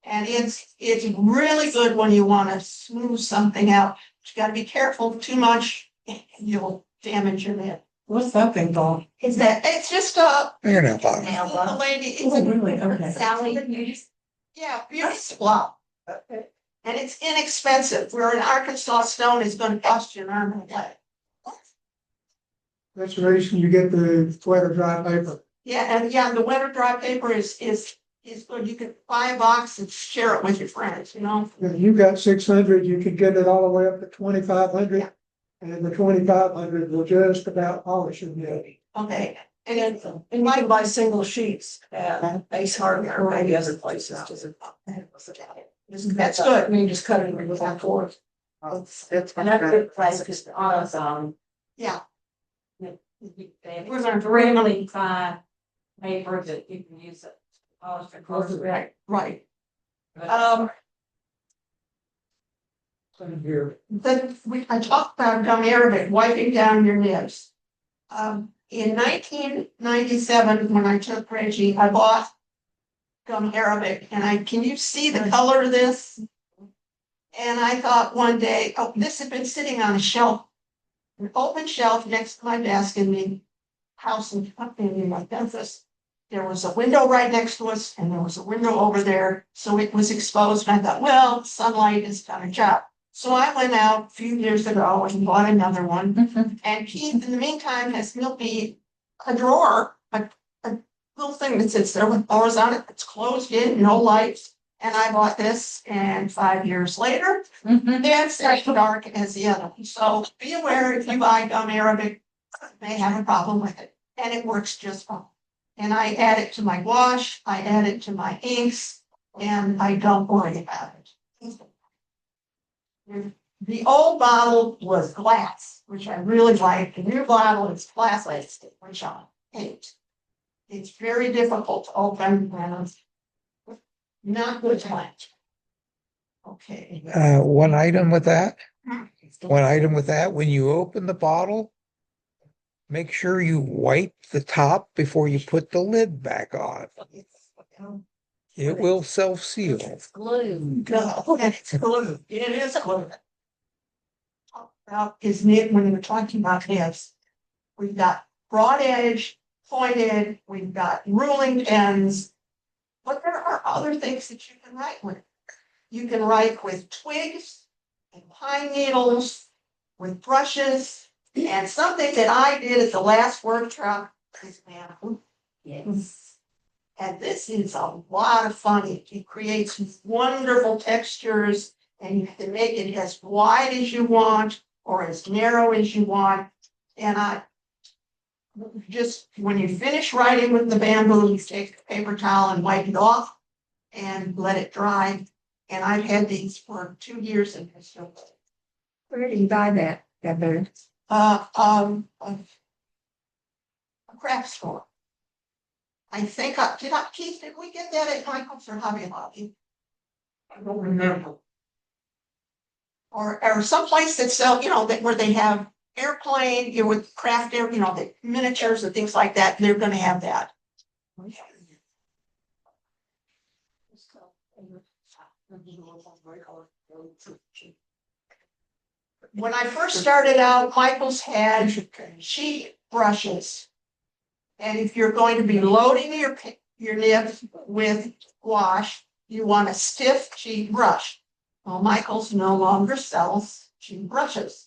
And it's really good when you want to smooth something out. But you got to be careful too much, you'll damage your nib. What's that thing called? Is that it's just a Fingernail polish. the lady, it's Oh, a, really? Okay. Sally, you just yeah, beauty supply. And it's inexpensive, where an Arkansas stone is going to cost you an arm and a leg. That's the reason you get the wet or dry paper. Yeah, and yeah, the wet or dry paper is good. You can buy a box and share it with your friends, you know? If you got 600, you could get it all the way up to 2,500. Yeah. And the 2,500 will just about polish it. Yeah. Okay, and then And you can buy single sheets at Ace Hardware or maybe other places. that's good. I mean, just cut it with that cord. and that's a good place because on Yeah, We're gonna really fine paper that you can use it. Polish the clothes. right, right. Then I talked about gum arabic, wiping down your nibs. In 1997, when I took Reggie, I bought gum arabic, and can you see the color of this? And I thought one day, oh, this had been sitting on a shelf, an open shelf next to my desk in the house in Memphis. There was a window right next to us, and there was a window over there, so it was exposed. And I thought, well, sunlight has done a job. So I went out a few years ago and bought another one. And Keith, in the meantime, has built me a drawer, a little thing that sits there with bars on it. It's closed in, no lights. And I bought this, and 5 years later, it's as dark as the other one. So be aware if you buy gum arabic, you may have a problem with it. And it works just fine. And I add it to my wash, I add it to my inks, and I don't worry about it. The old bottle was glass, which I really like. The new bottle is plastic, which I hate. It's very difficult to open and not good glass. Okay. One item with that, Hmm. when you open the bottle, make sure you wipe the top before you put the lid back on. It will self-seal. It's glue. No, it's glue. It is glue. About is knit when we're talking about this. We've got broad edge, pointed, we've got ruling pens. But there are other things that you can write with. You can write with twigs and pine needles, with brushes, and something that I did at the last workshop is bamboo. Yes. And this is a lot of fun. It creates wonderful textures, and you can make it as wide as you want or as narrow as you want. And I just, when you finish writing with the bamboo, you take a paper towel and wipe it off and let it dry. And I've had these for 2 years and they're still good. Where do you buy that? That better. A craft store. I think, Keith, did we get that at Michael's or Hobby Lobby? I don't remember. Or someplace that sell, that where they have airplane, with craft air, the miniatures and things like that, they're gonna have that. When I first started out, Michael's had cheap brushes. And if you're going to be loading your nib with wash, you want a stiff, cheap brush. Well, Michael's no longer sells cheap brushes.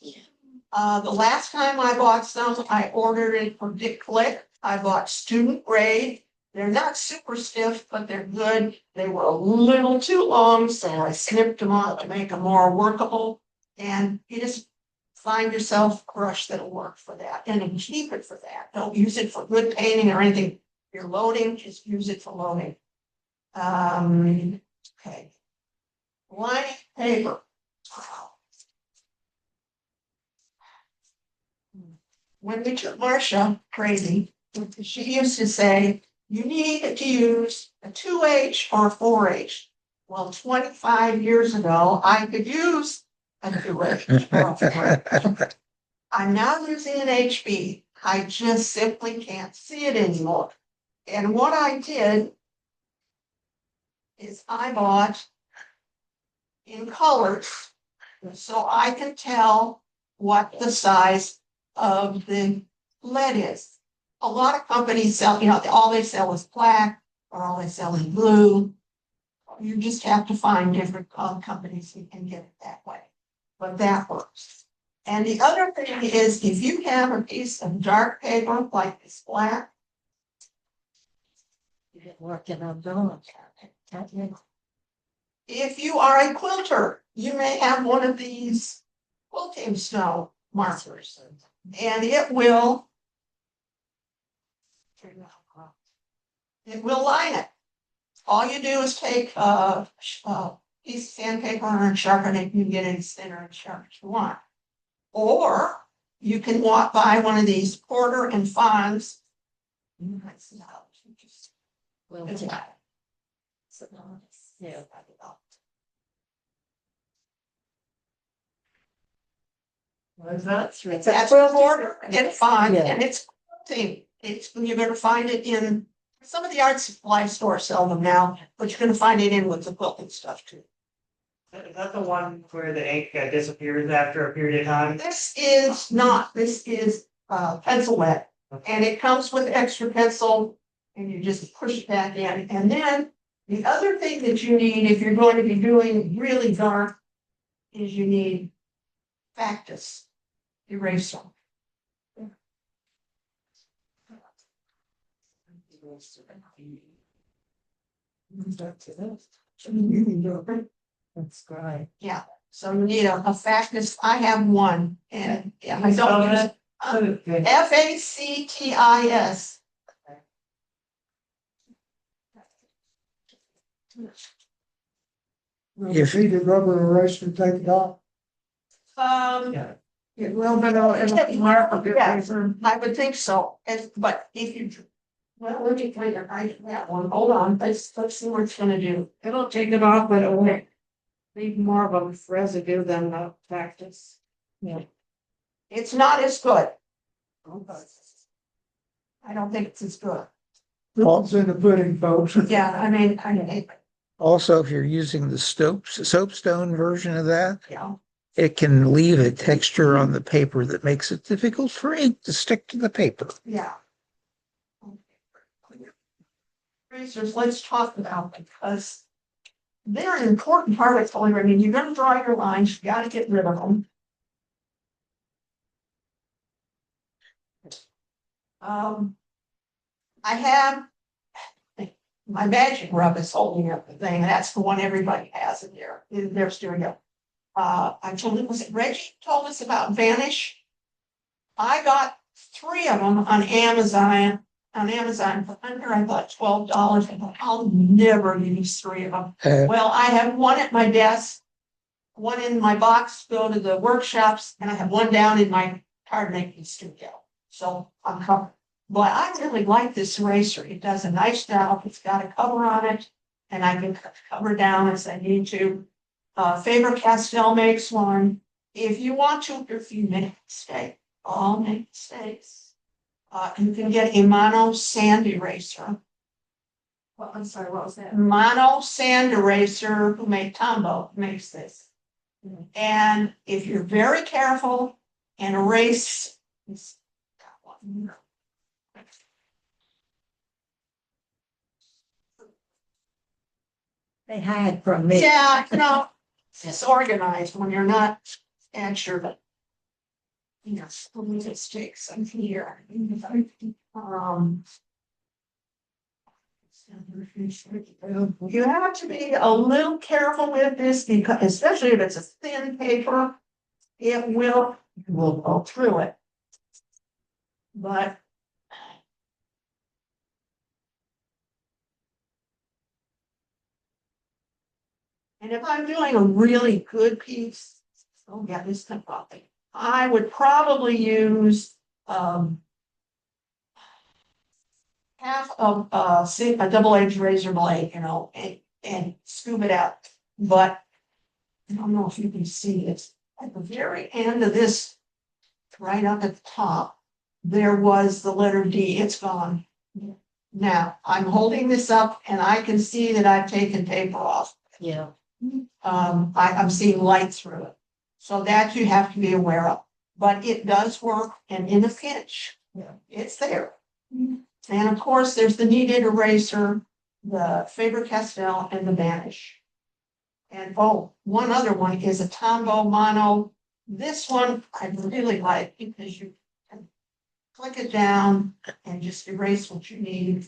The last time I bought some, I ordered it from Dick Click. I bought student grade. They're not super stiff, but they're good. They were a little too long, so I snipped them off to make them more workable. And you just find yourself a brush that'll work for that, and then keep it for that. Don't use it for good painting or anything. If you're loading, just use it for loading. Okay. Lining paper. When we took Marcia crazy, she used to say, you need to use a 2H or a 4H. Well, 25 years ago, I could use a 2H or a 4H. I'm now using an HB. I just simply can't see it anymore. And what I did is I bought in colors so I can tell what the size of the lead is. A lot of companies sell, all they sell is black or all they sell is blue. You just have to find different companies who can get it that way. But that works. And the other thing is, if you have a piece of dark paper like this black, You get working on donuts. if you are a quilter, you may have one of these quilting snow markers, and it will line it. All you do is take a piece of sandpaper and sharpen it. You can get it as thinner and sharp as you want. Or you can walk by one of these Porter and Fonz. Well, It's yeah. not. Yeah. That's a Porter and Fonz, Yeah. and it's quilting. You're gonna find it in some of the art supply stores sell them now, but you're gonna find it in with the quilting stuff too. Is that the one where the ink disappears after a period of time? This is not, this is pencil lead, and it comes with extra pencil, and you just push it back in. And then the other thing that you need, if you're going to be doing really dark, is you need Factus eraser. That's great. Yeah, so you need a Factus. I have one, and yeah, I don't use it. Factis. If you did rubber eraser, take it off. Yeah. It will, but it'll mark a bit. Yes, I would think so, but if you, well, let me kind of, I that one, hold on, let's see what it's gonna do. It'll take it off, but it will leave more of a residue than the practice. It's not as good. I don't think it's as good. Proof's in the pudding, folks. Yeah, I mean, Also, if you're using the soapstone version of that, yeah. it can leave a texture on the paper that makes it difficult for ink to stick to the paper. Yeah. Erasers, let's talk about them because they're an important part of calligraphy. I mean, you're gonna draw your lines, you gotta get rid of them. I have my magic rub is holding up the thing, and that's the one everybody has in their studio. I told him, was it Reggie told us about Vanish? I got 3 of them on Amazon. For under, I thought $12. I thought, I'll never use 3 of them. Well, I have one at my desk, one in my box, go to the workshops, and I have one down in my card making studio. So I'm covered. But I really like this eraser. It does a nice job. It's got a cover on it, and I can cut the cover down as I need to. Faber-Castell makes one. If you want to, if you make a mistake, all make mistakes. You can get a mono sand eraser. Well, I'm sorry, what was that? Mono sand eraser who made Tombow makes this. And if you're very careful and erase. They hide from me. Yeah, no, it's organized when you're not sure that. You know, some mistakes in here. You have to be a little careful with this because, especially if it's a thin paper, it will go through it. But and if I'm doing a really good piece, oh yeah, this kind of coffee, I would probably use half of a double-edged razor blade, you know, and scoop it out. But I don't know if you can see it at the very end of this, right up at the top, there was the letter D. It's gone. Now I'm holding this up and I can see that I've taken paper off. Yeah. I'm seeing light through it. So that you have to be aware of. But it does work, and in a pinch, it's there. And of course, there's the kneaded eraser, the Faber-Castell, and the Vanish. And oh, one other one is a Tombow Mono. This one I really like because you can click it down and just erase what you need.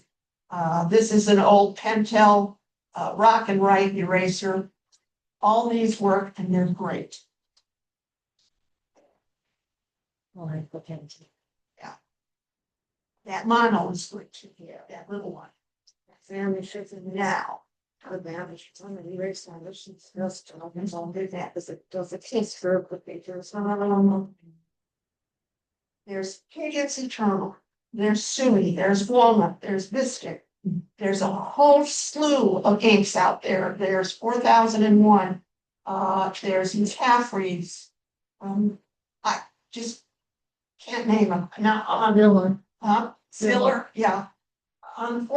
This is an old Pentel Rock and Write eraser. All these work and they're great. Yeah. That mono is good too, yeah, that little one. Vanish is now. The Vanish is on the eraser. This is just, I'll do that because it does a case for the pictures. There's Higgins Eternal. There's Sui. There's Walnut. There's Biscuit. There's a whole slew of inks out there. There's 4001. There's McCaffrey's. I just can't name them. Now on Ziller, yeah. On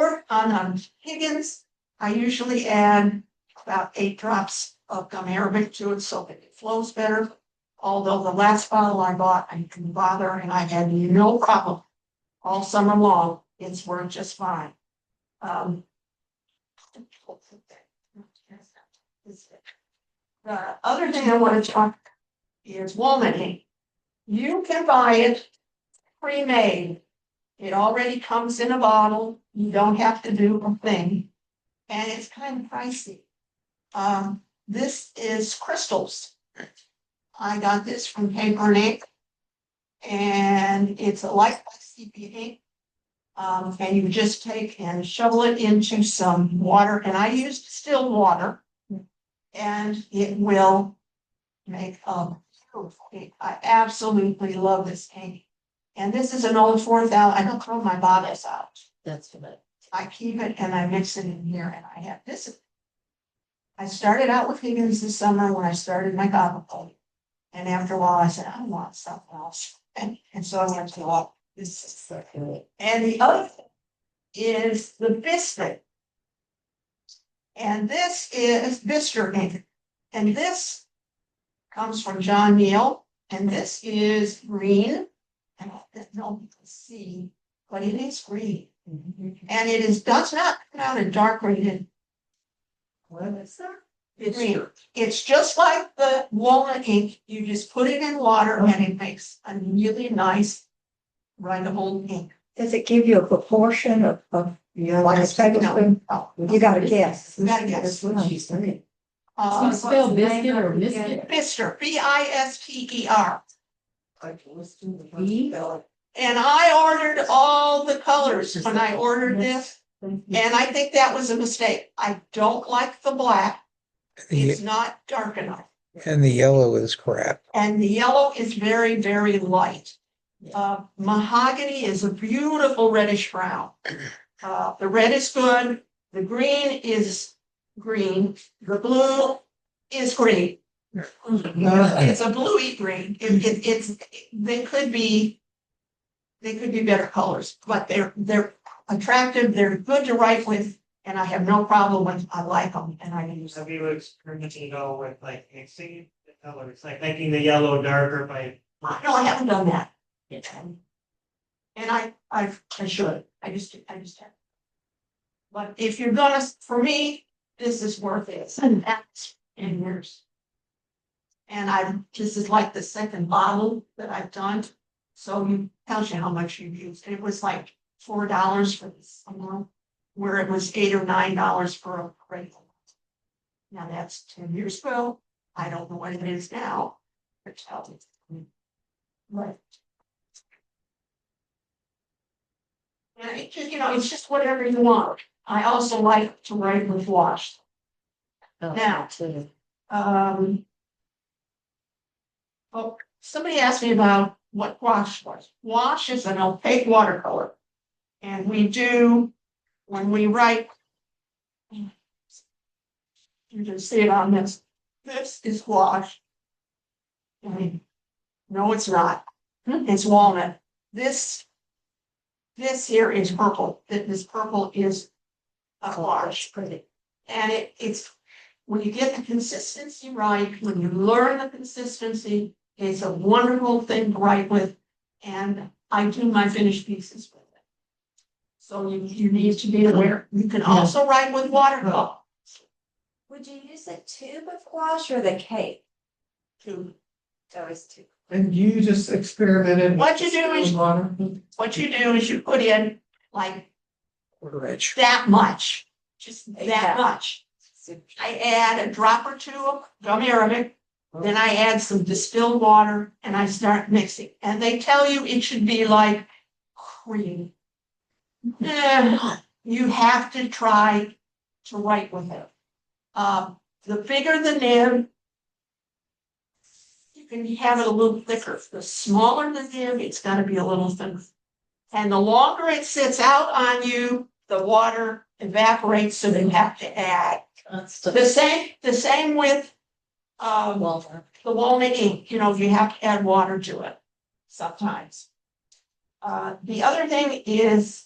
Higgins, I usually add about 8 drops of gum arabic to it so that it flows better. Although the last bottle I bought, I couldn't bother, and I had no problem all summer long. It's worked just fine. The other thing I want to talk is walnut ink. You can buy it pre-made. It already comes in a bottle. You don't have to do a thing. And it's kind of pricey. This is crystals. I got this from Paper and Ink. And it's a light CP ink. And you just take and shovel it into some water. And I used distilled water. And it will make a beautiful ink. I absolutely love this ink. And this is an old 4,000. I don't throw my bottles out. That's good. I keep it and I mix it in here, and I have this. I started out with Higgins this summer when I started my copper plate. And after a while I said, I want something else. And so I went to This is the, and the other thing is the biscuit. And this is Bister ink. And this comes from John Neal, and this is green. And I don't know if you can see, but it is green. And it is, does not come out in dark green. What is that? It's green. It's just like the walnut ink. You just put it in water and it makes a really nice writable ink. Does it give you a proportion of like a tablespoon? No. You gotta guess. You gotta guess. That's what she's saying. Uh, Spell biscuit or biscuit? Bister, Bister. B? And I ordered all the colors when I ordered this, and I think that was a mistake. I don't like the black. It's not dark enough. And the yellow is crap. And the yellow is very, very light. Mahogany is a beautiful reddish brown. The red is good. The green is green. The blue is green. It's a bluey green. They could be better colors, but they're attractive. They're good to write with, and I have no problem with. I like them, and I use them. Have you experimented at all with like mixing the colors, like making the yellow darker by? No, I haven't done that. And I should. I just have. But if you're gonna, for me, this is worth it. And that's in years. And this is like the second bottle that I've done. So you tells you how much you've used. It was like $4 for this one, where it was $8 or $9 for a crate. Now that's 10 years ago. I don't know what it is now. But tell me. Right. And it just, it's just whatever you want. I also like to write with wash. Now, somebody asked me about what gouache was. Gouache is an opaque watercolor. And we do, when we write, you can see it on this. This is gouache. No, it's not. It's walnut. This here is purple. This purple is a gouache. And it's when you get the consistency right, when you learn the consistency, it's a wonderful thing to write with. And I do my finished pieces with it. So you need to be aware. You can also write with watercolor. Would you use a tube of gouache or the cake? Too. Always tube. And you just experimented. What you do is you put in like Rich. that much, just that much. I add a drop or two of gum arabic, then I add some distilled water and I start mixing. And they tell you it should be like cream. You have to try to write with it. The bigger the nib, you can have it a little thicker. The smaller the nib, it's got to be a little thinner. And the longer it sits out on you, the water evaporates, so you have to add. The same with the walnut ink. You have to add water to it sometimes. The other thing is,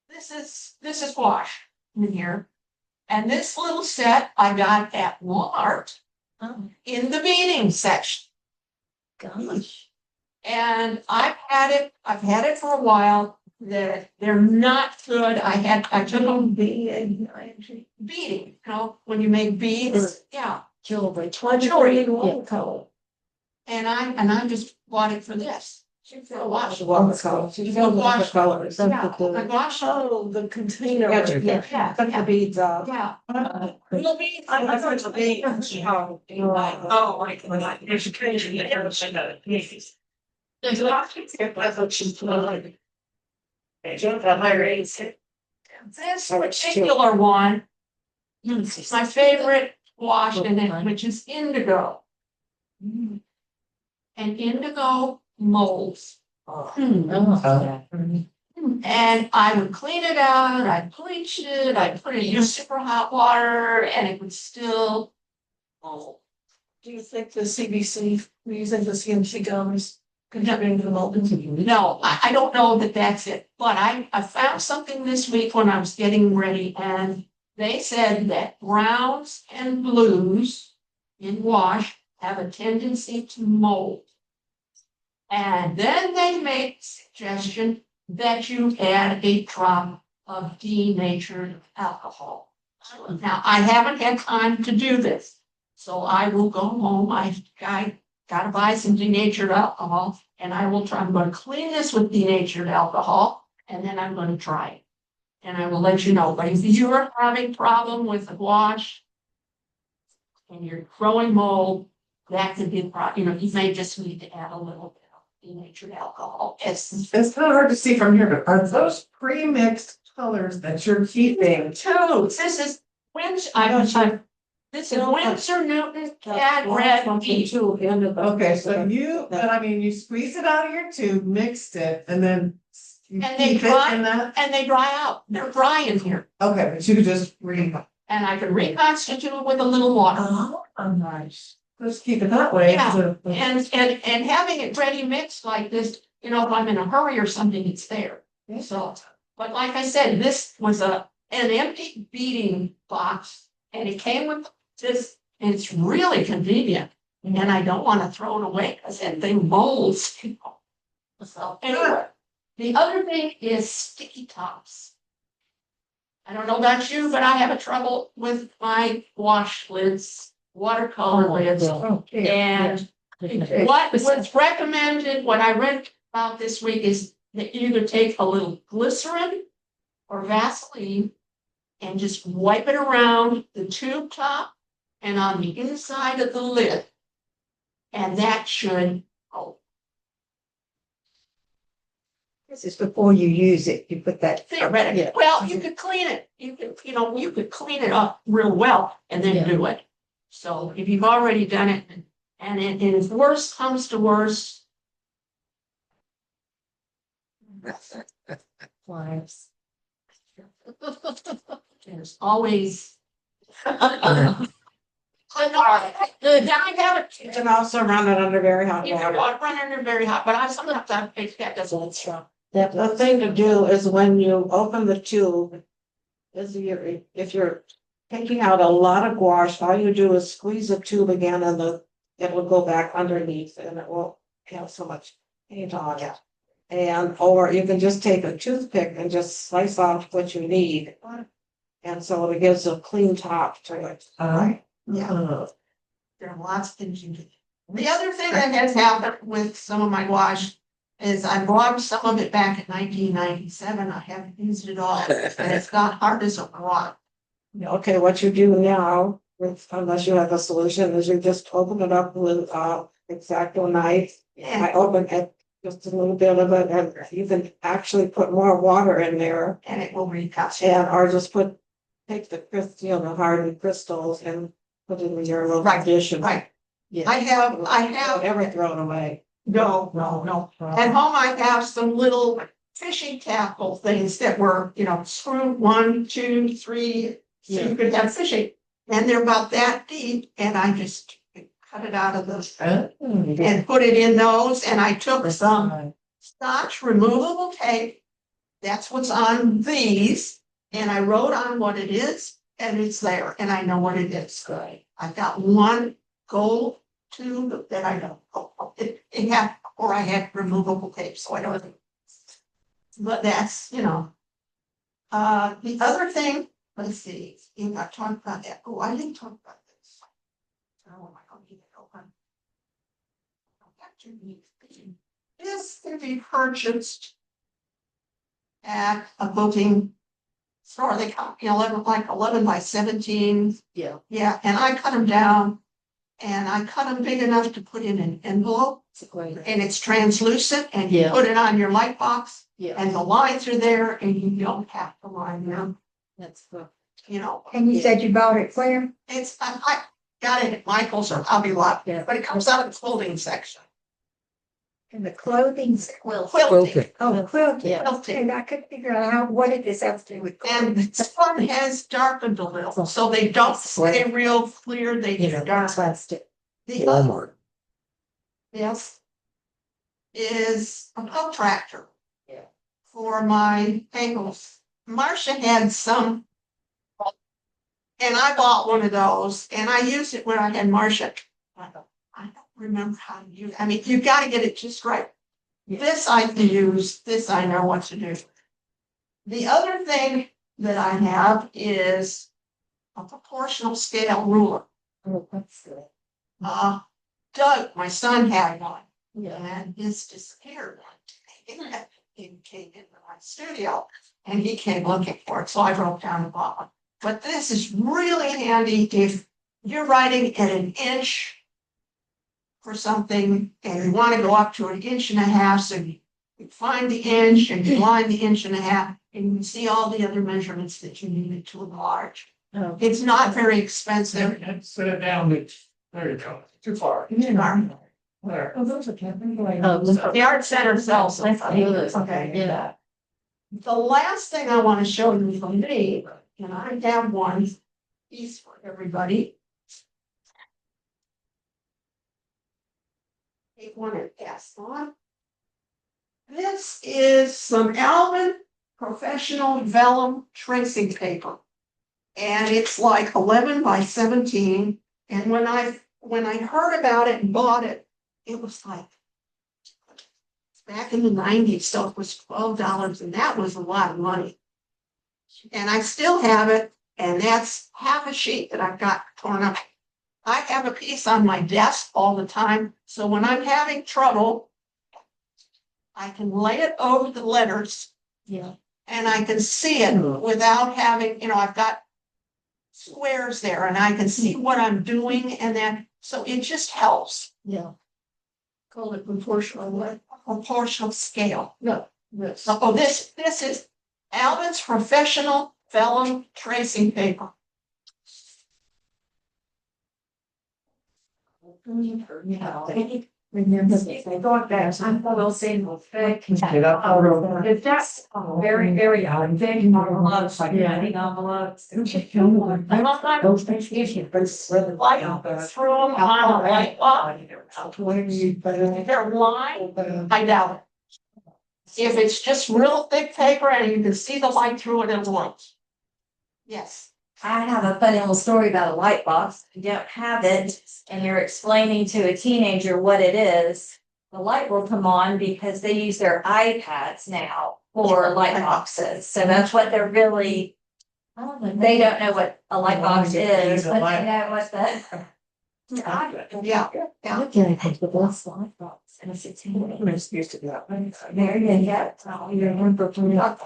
this is gouache in here. And this little set I got at Walmart in the beading section. Gosh. And I've had it for a while. They're not good. I took them beading, when you make beads, Jewelry. Jewelry. Watercolor. And I just bought it for this. Wash. Watercolor. Watercolors. Yeah, I wash. Oh, the container. Yeah. Put the beads off. Yeah. Little beads. I thought the beads. Oh, my education. This particular one is my favorite wash in it, which is indigo. And indigo molds. And I would clean it out, I'd bleach it, I'd put it in super hot water, and it would still mold. Do you think the CBC, using the CMC gums contributing to the mold? No, I don't know that that's it, but I found something this week when I was getting ready, and they said that browns and blues in wash have a tendency to mold. And then they make suggestion that you add a drop of denatured alcohol. Now, I haven't had time to do this, so I will go home. I gotta buy some denatured alcohol, and I will try. I'm going to clean this with denatured alcohol, and then I'm going to try it. And I will let you know. But if you are having problem with the wash and you're growing mold, that could be a problem. You know, you may just need to add a little bit of denatured alcohol. It's kind of hard to see from here, but are those pre-mixed colors that you're keeping? Tubes. This is this is Windsor Newton Cad Red Beef. Okay, so but I mean, you squeeze it out of your tube, mixed it, and then you And they keep it dry, in that? and they dry out. They're dry in here. Okay, but you could just And I can reconstitute it with a little water. Oh, nice. Just keep it that way. Yeah. And having it ready mixed like this, you know, if I'm in a hurry or something, it's there. So, but like I said, this was an empty beating box, and it came with this, and it's really convenient. And I don't want to throw it away because that thing molds, you know. So anyway, the other thing is sticky tops. I don't know about you, but I have a trouble with my wash lids, watercolor lids. And what was recommended, what I read about this week is that you either take a little glycerin or Vaseline and just wipe it around the tube top and on the inside of the lid. And that should help. This is before you use it, you put that. Theoretically, well, you could clean it. You could clean it up real well and then do it. So if you've already done it, and if worse comes to worse. Wives. There's always. You can also run it under very hot can run under very hot, but sometimes I think that doesn't strong. The thing to do is when you open the tube, if you're taking out a lot of gouache, all you do is squeeze the tube again and it will go back underneath and it won't have so much paint on it. Or you can just take a toothpick and just slice off what you need. And so it gives a clean top to it. Right. Yeah. There are lots of things you can do. The other thing that has happened with some of my gouache is I bought some of it back in 1997. I haven't used it all, and it's got hard as a rock. Okay, what you do now, unless you have a solution, is you just open it up with X-Acto knife. Yeah. I open it, just a little bit of it, and you can actually put more water in there. And it will recast. Or just take the hardened crystals and put it in your little dish. Right. Yeah. I have. Don't ever throw it away. No. At home, I have some little fishing tackle things that were, screwed 1, 2, 3, so you could have fishing. And they're about that deep, and I just cut it out of those and put it in those. And I took some Scotch removable tape. That's what's on these. And I wrote on what it is, and it's there, and I know what it is. I've got one gold tube that I know. I had removable tape, so I don't. But that's, the other thing, let's see, I talked about that. Oh, I didn't talk about this. Oh, am I going to get it open? This can be purchased at a booking store. They come 11 by 17. Yeah. Yeah, and I cut them down. And I cut them big enough to put in an envelope, and it's translucent, and you put it on your light box, and the lines are there, and you don't have to line them. That's good. And you said you bought it where? It's I got it at Michael's or Hobby Lobby, but it comes out of the clothing section. In the clothing. Quilting. Oh, quilting. Quilting. And I couldn't figure out what did this have to do with And quilting. some has darkened a little, so they don't stay real clear. They get dark. Plastic. The other, Walmart. yes, is a protractor. Yeah. For my angles. Marcia had some. And I bought one of those and I used it when I had Marcia. I don't remember how to use it. I mean, you've got to get it just right. This I can use, this I know what to do. The other thing that I have is a proportional scale ruler. Oh, that's good. Doug, my son had one. Yeah. And his disappeared one day. He came into my studio and he came looking for it, so I wrote down the bottom. But this is really handy if you're writing at an inch for something and you want to go up to 1.5 inches, so you find the inch and you line the 1.5 inches and you can see all the other measurements that you needed to enlarge. Oh. It's not very expensive. Set it down, there you go, too far. There. Oh, those are camping. The art center sells them. Okay, yeah. The last thing I want to show you from me, and I have one piece for everybody. Take one and pass on. This is some Alvin professional vellum tracing paper. And it's like 11 by 17. And when I heard about it and bought it, it was like, back in the 90s, so it was $12, and that was a lot of money. And I still have it, and that's half a sheet that I've got torn up. I have a piece on my desk all the time, so when I'm having trouble, I can lay it over the letters. Yeah. And I can see it without having, I've got squares there, and I can see what I'm doing, and then, so it just helps. Yeah. Call it proportional scale. No, this. Oh, this is Alvin's professional vellum tracing paper. Remember. I thought that I'm will say no fake. Get up. If that's very, very big envelopes, like Yeah. big envelopes. Those things usually light through them on a light bulb. If they're lined, I doubt it. If it's just real thick paper and you can see the light through it, it'll work. Yes. I have a funny little story about a light box. If you don't have it and you're explaining to a teenager what it is, the light will come on because they use their iPads now for light boxes. So that's what they're really, they don't know what a light box is, but they know what the. Yeah. Okay, the last light box. And it's a There you go. You remember from the.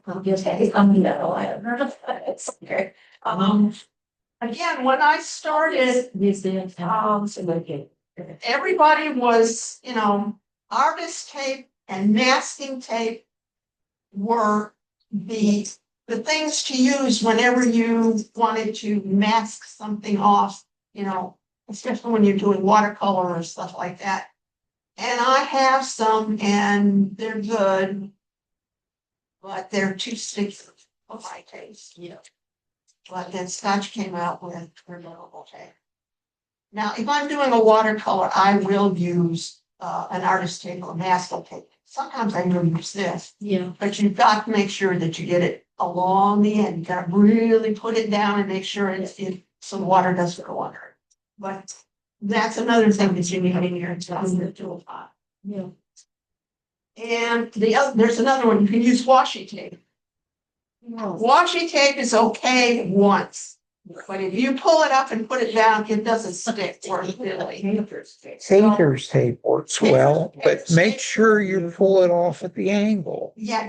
I'll just have it on the metal. I don't know. It's okay. Again, when I started, These days. everybody was, artist tape and masking tape were the things to use whenever you wanted to mask something off, especially when you're doing watercolor or stuff like that. And I have some and they're good, but they're too sticky for my taste. Yeah. But then Scotch came out with removable tape. Now, if I'm doing a watercolor, I will use an artist tape or masking tape. Sometimes I will use this, Yeah. but you've got to make sure that you get it along the end. You got to really put it down and make sure so the water doesn't go under it. But that's another thing that you need in your tool pot. Yeah. And there's another one. You can use washi tape. Washi tape is okay once, but if you pull it up and put it down, it doesn't stick worth really. Painter's tape works well, but make sure you pull it off at the angle. Yeah,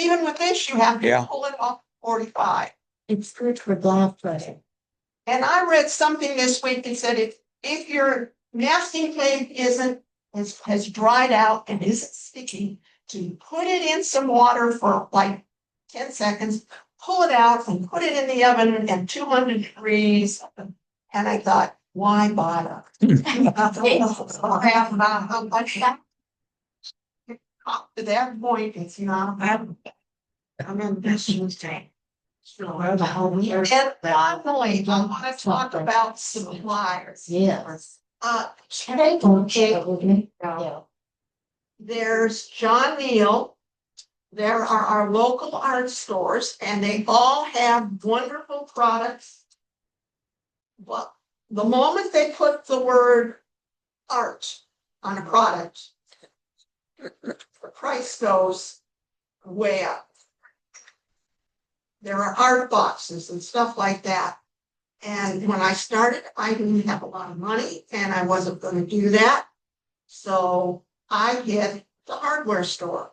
even with this, you have to Yeah. pull it off 45. It's good for glass cutting. And I read something this week that said if your masking tape has dried out and isn't sticky, to put it in some water for like 10 seconds, pull it out and put it in the oven at 200 degrees. And I thought, why bother? To that point, it's not a bad. I'm in this tank. And finally, I want to talk about suppliers. Yes. Table cake. Yeah. There's John Neal. There are our local art stores, and they all have wonderful products. But the moment they put the word art on a product, the price goes way up. There are art boxes and stuff like that. And when I started, I didn't have a lot of money and I wasn't going to do that. So I hit the hardware store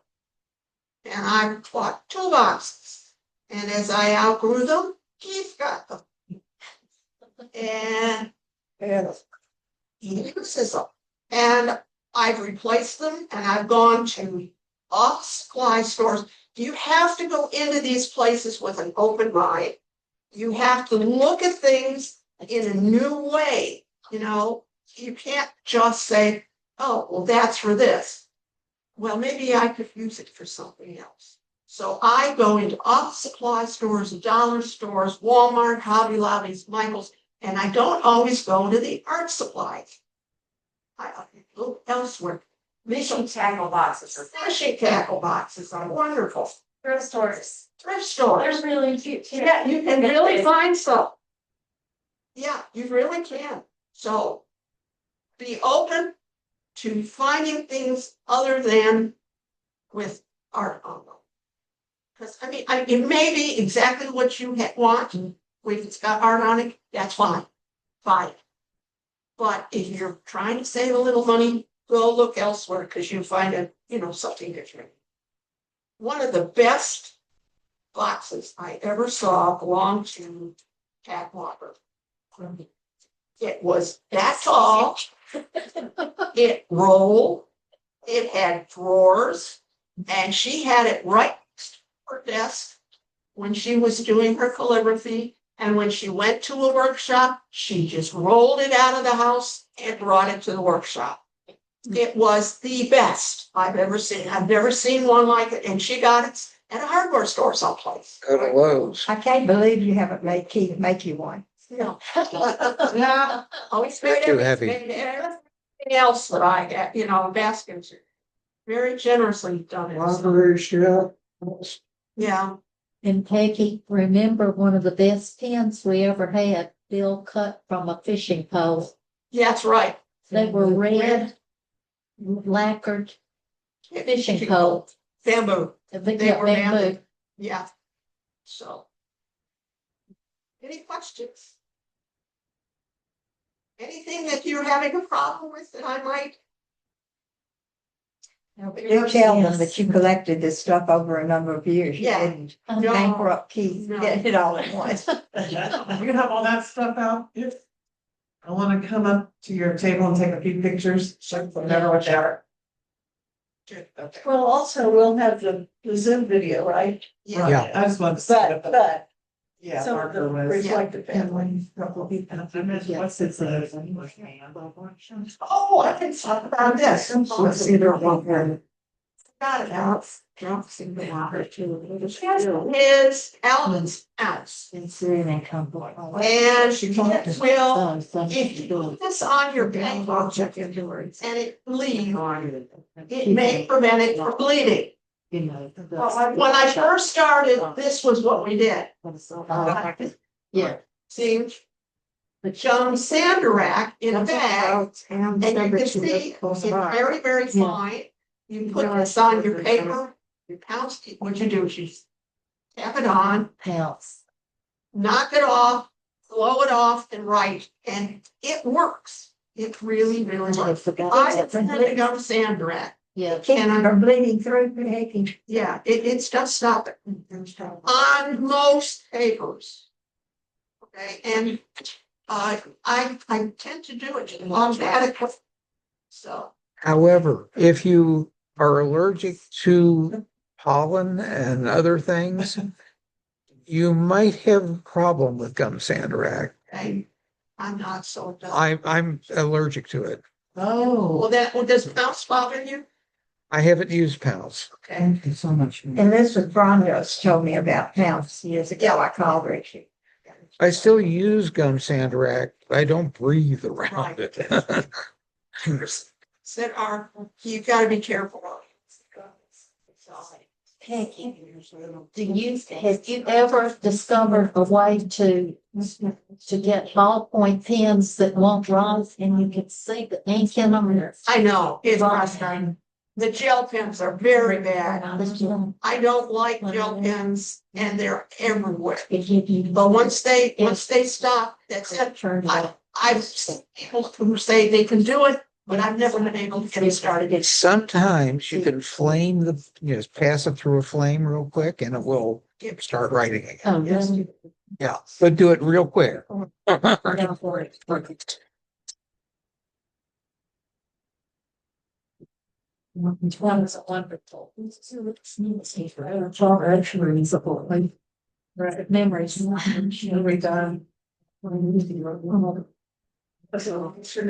and I bought 2 boxes. And as I outgrew them, Keith got them. And he uses them. And I've replaced them and I've gone to office supply stores. You have to go into these places with an open mind. You have to look at things in a new way. You know, you can't just say, oh, well, that's for this. Well, maybe I could use it for something else. So I go into office supply stores, dollar stores, Walmart, Hobby Lobbies, Michael's, and I don't always go to the art supplies. I look elsewhere. Fishing tackle boxes or Fishing tackle boxes are wonderful. thrift stores. Thrift stores. There's really cute too. Yeah, you can really find some. Yeah, you really can. So be open to finding things other than with art on them. Because I mean, it may be exactly what you want. If it's got art on it, that's fine. Fine. But if you're trying to save a little money, go look elsewhere because you find it, something different. One of the best boxes I ever saw belonged to Pat Walker. It was that tall. It rolled. It had drawers, and she had it right next to her desk when she was doing her calligraphy. And when she went to a workshop, she just rolled it out of the house and brought it to the workshop. It was the best I've ever seen. I've never seen one like it, and she got it at a hardware store someplace. Go to Lowe's. I can't believe you haven't made Keith make you one. Yeah. Yeah. Always made Too everything heavy. everything else that I had, baskets. Very generously done it. Yeah. And Peggy, remember one of the best pins we ever had, Bill cut from a fishing pole. Yeah, that's right. They were red, lacquered fishing pole. Bamboo. They were bamboo. Yeah. So. Any questions? Anything that you're having a problem with that I might? Do tell them that you collected this stuff over a number of years. You Yeah. didn't No. bankrupt Keith, No. get it all at once. You can have all that stuff out if I want to come up to your table and take a few pictures, so whatever, whatever. Okay. Well, also, we'll have the Zoom video, right? Yeah. Yeah. I just wanted to see But, it. Yeah. some Marker was. reflective family, couple of people. What's it say? Oh, I can talk about this. Let's see their one here. Got it out. Dropping the water too. His elements ounce. And she will, if you put this on your paint object and it bleeds, it may prevent it from bleeding. When I first started, this was what we did. Yeah. See, the John Sanderack in a bag, and you can see it's very, very fine. You put this on your paper, you pounce it, what you do is you tap it on, Pounce. knock it off, blow it off and write, and it works. It really, really works. I have the John Sanderack. Yeah. keep them from bleeding through, Peggy. Yeah, it's just stop it on most papers. Okay, and I tend to do it automatically. So, However, if you are allergic to pollen and other things, you might have a problem with gum sanderac. okay, I'm not so done. I'm allergic to it. Oh. Well, does mouse bother you? I haven't used pounds. Okay. Thank you so much. And this was Brondo's told me about pounds years ago. I called her. I still use gum sanderac. I don't breathe around it. Said you've got to be careful. Peggy, have you ever discovered a way to get ballpoint pens that won't rise and you can see the ink in them? I know, it's frustrating. The gel pens are very bad. I don't like gel pens and they're everywhere. But once they stop, that's it. I've seen people who say they can do it, but I've never been able to get it started. Sometimes you can flame just pass it through a flame real quick and it will start writing again. Oh, yes. Yeah, but do it real quick. It's wonderful. Memories. Every time. So, sure,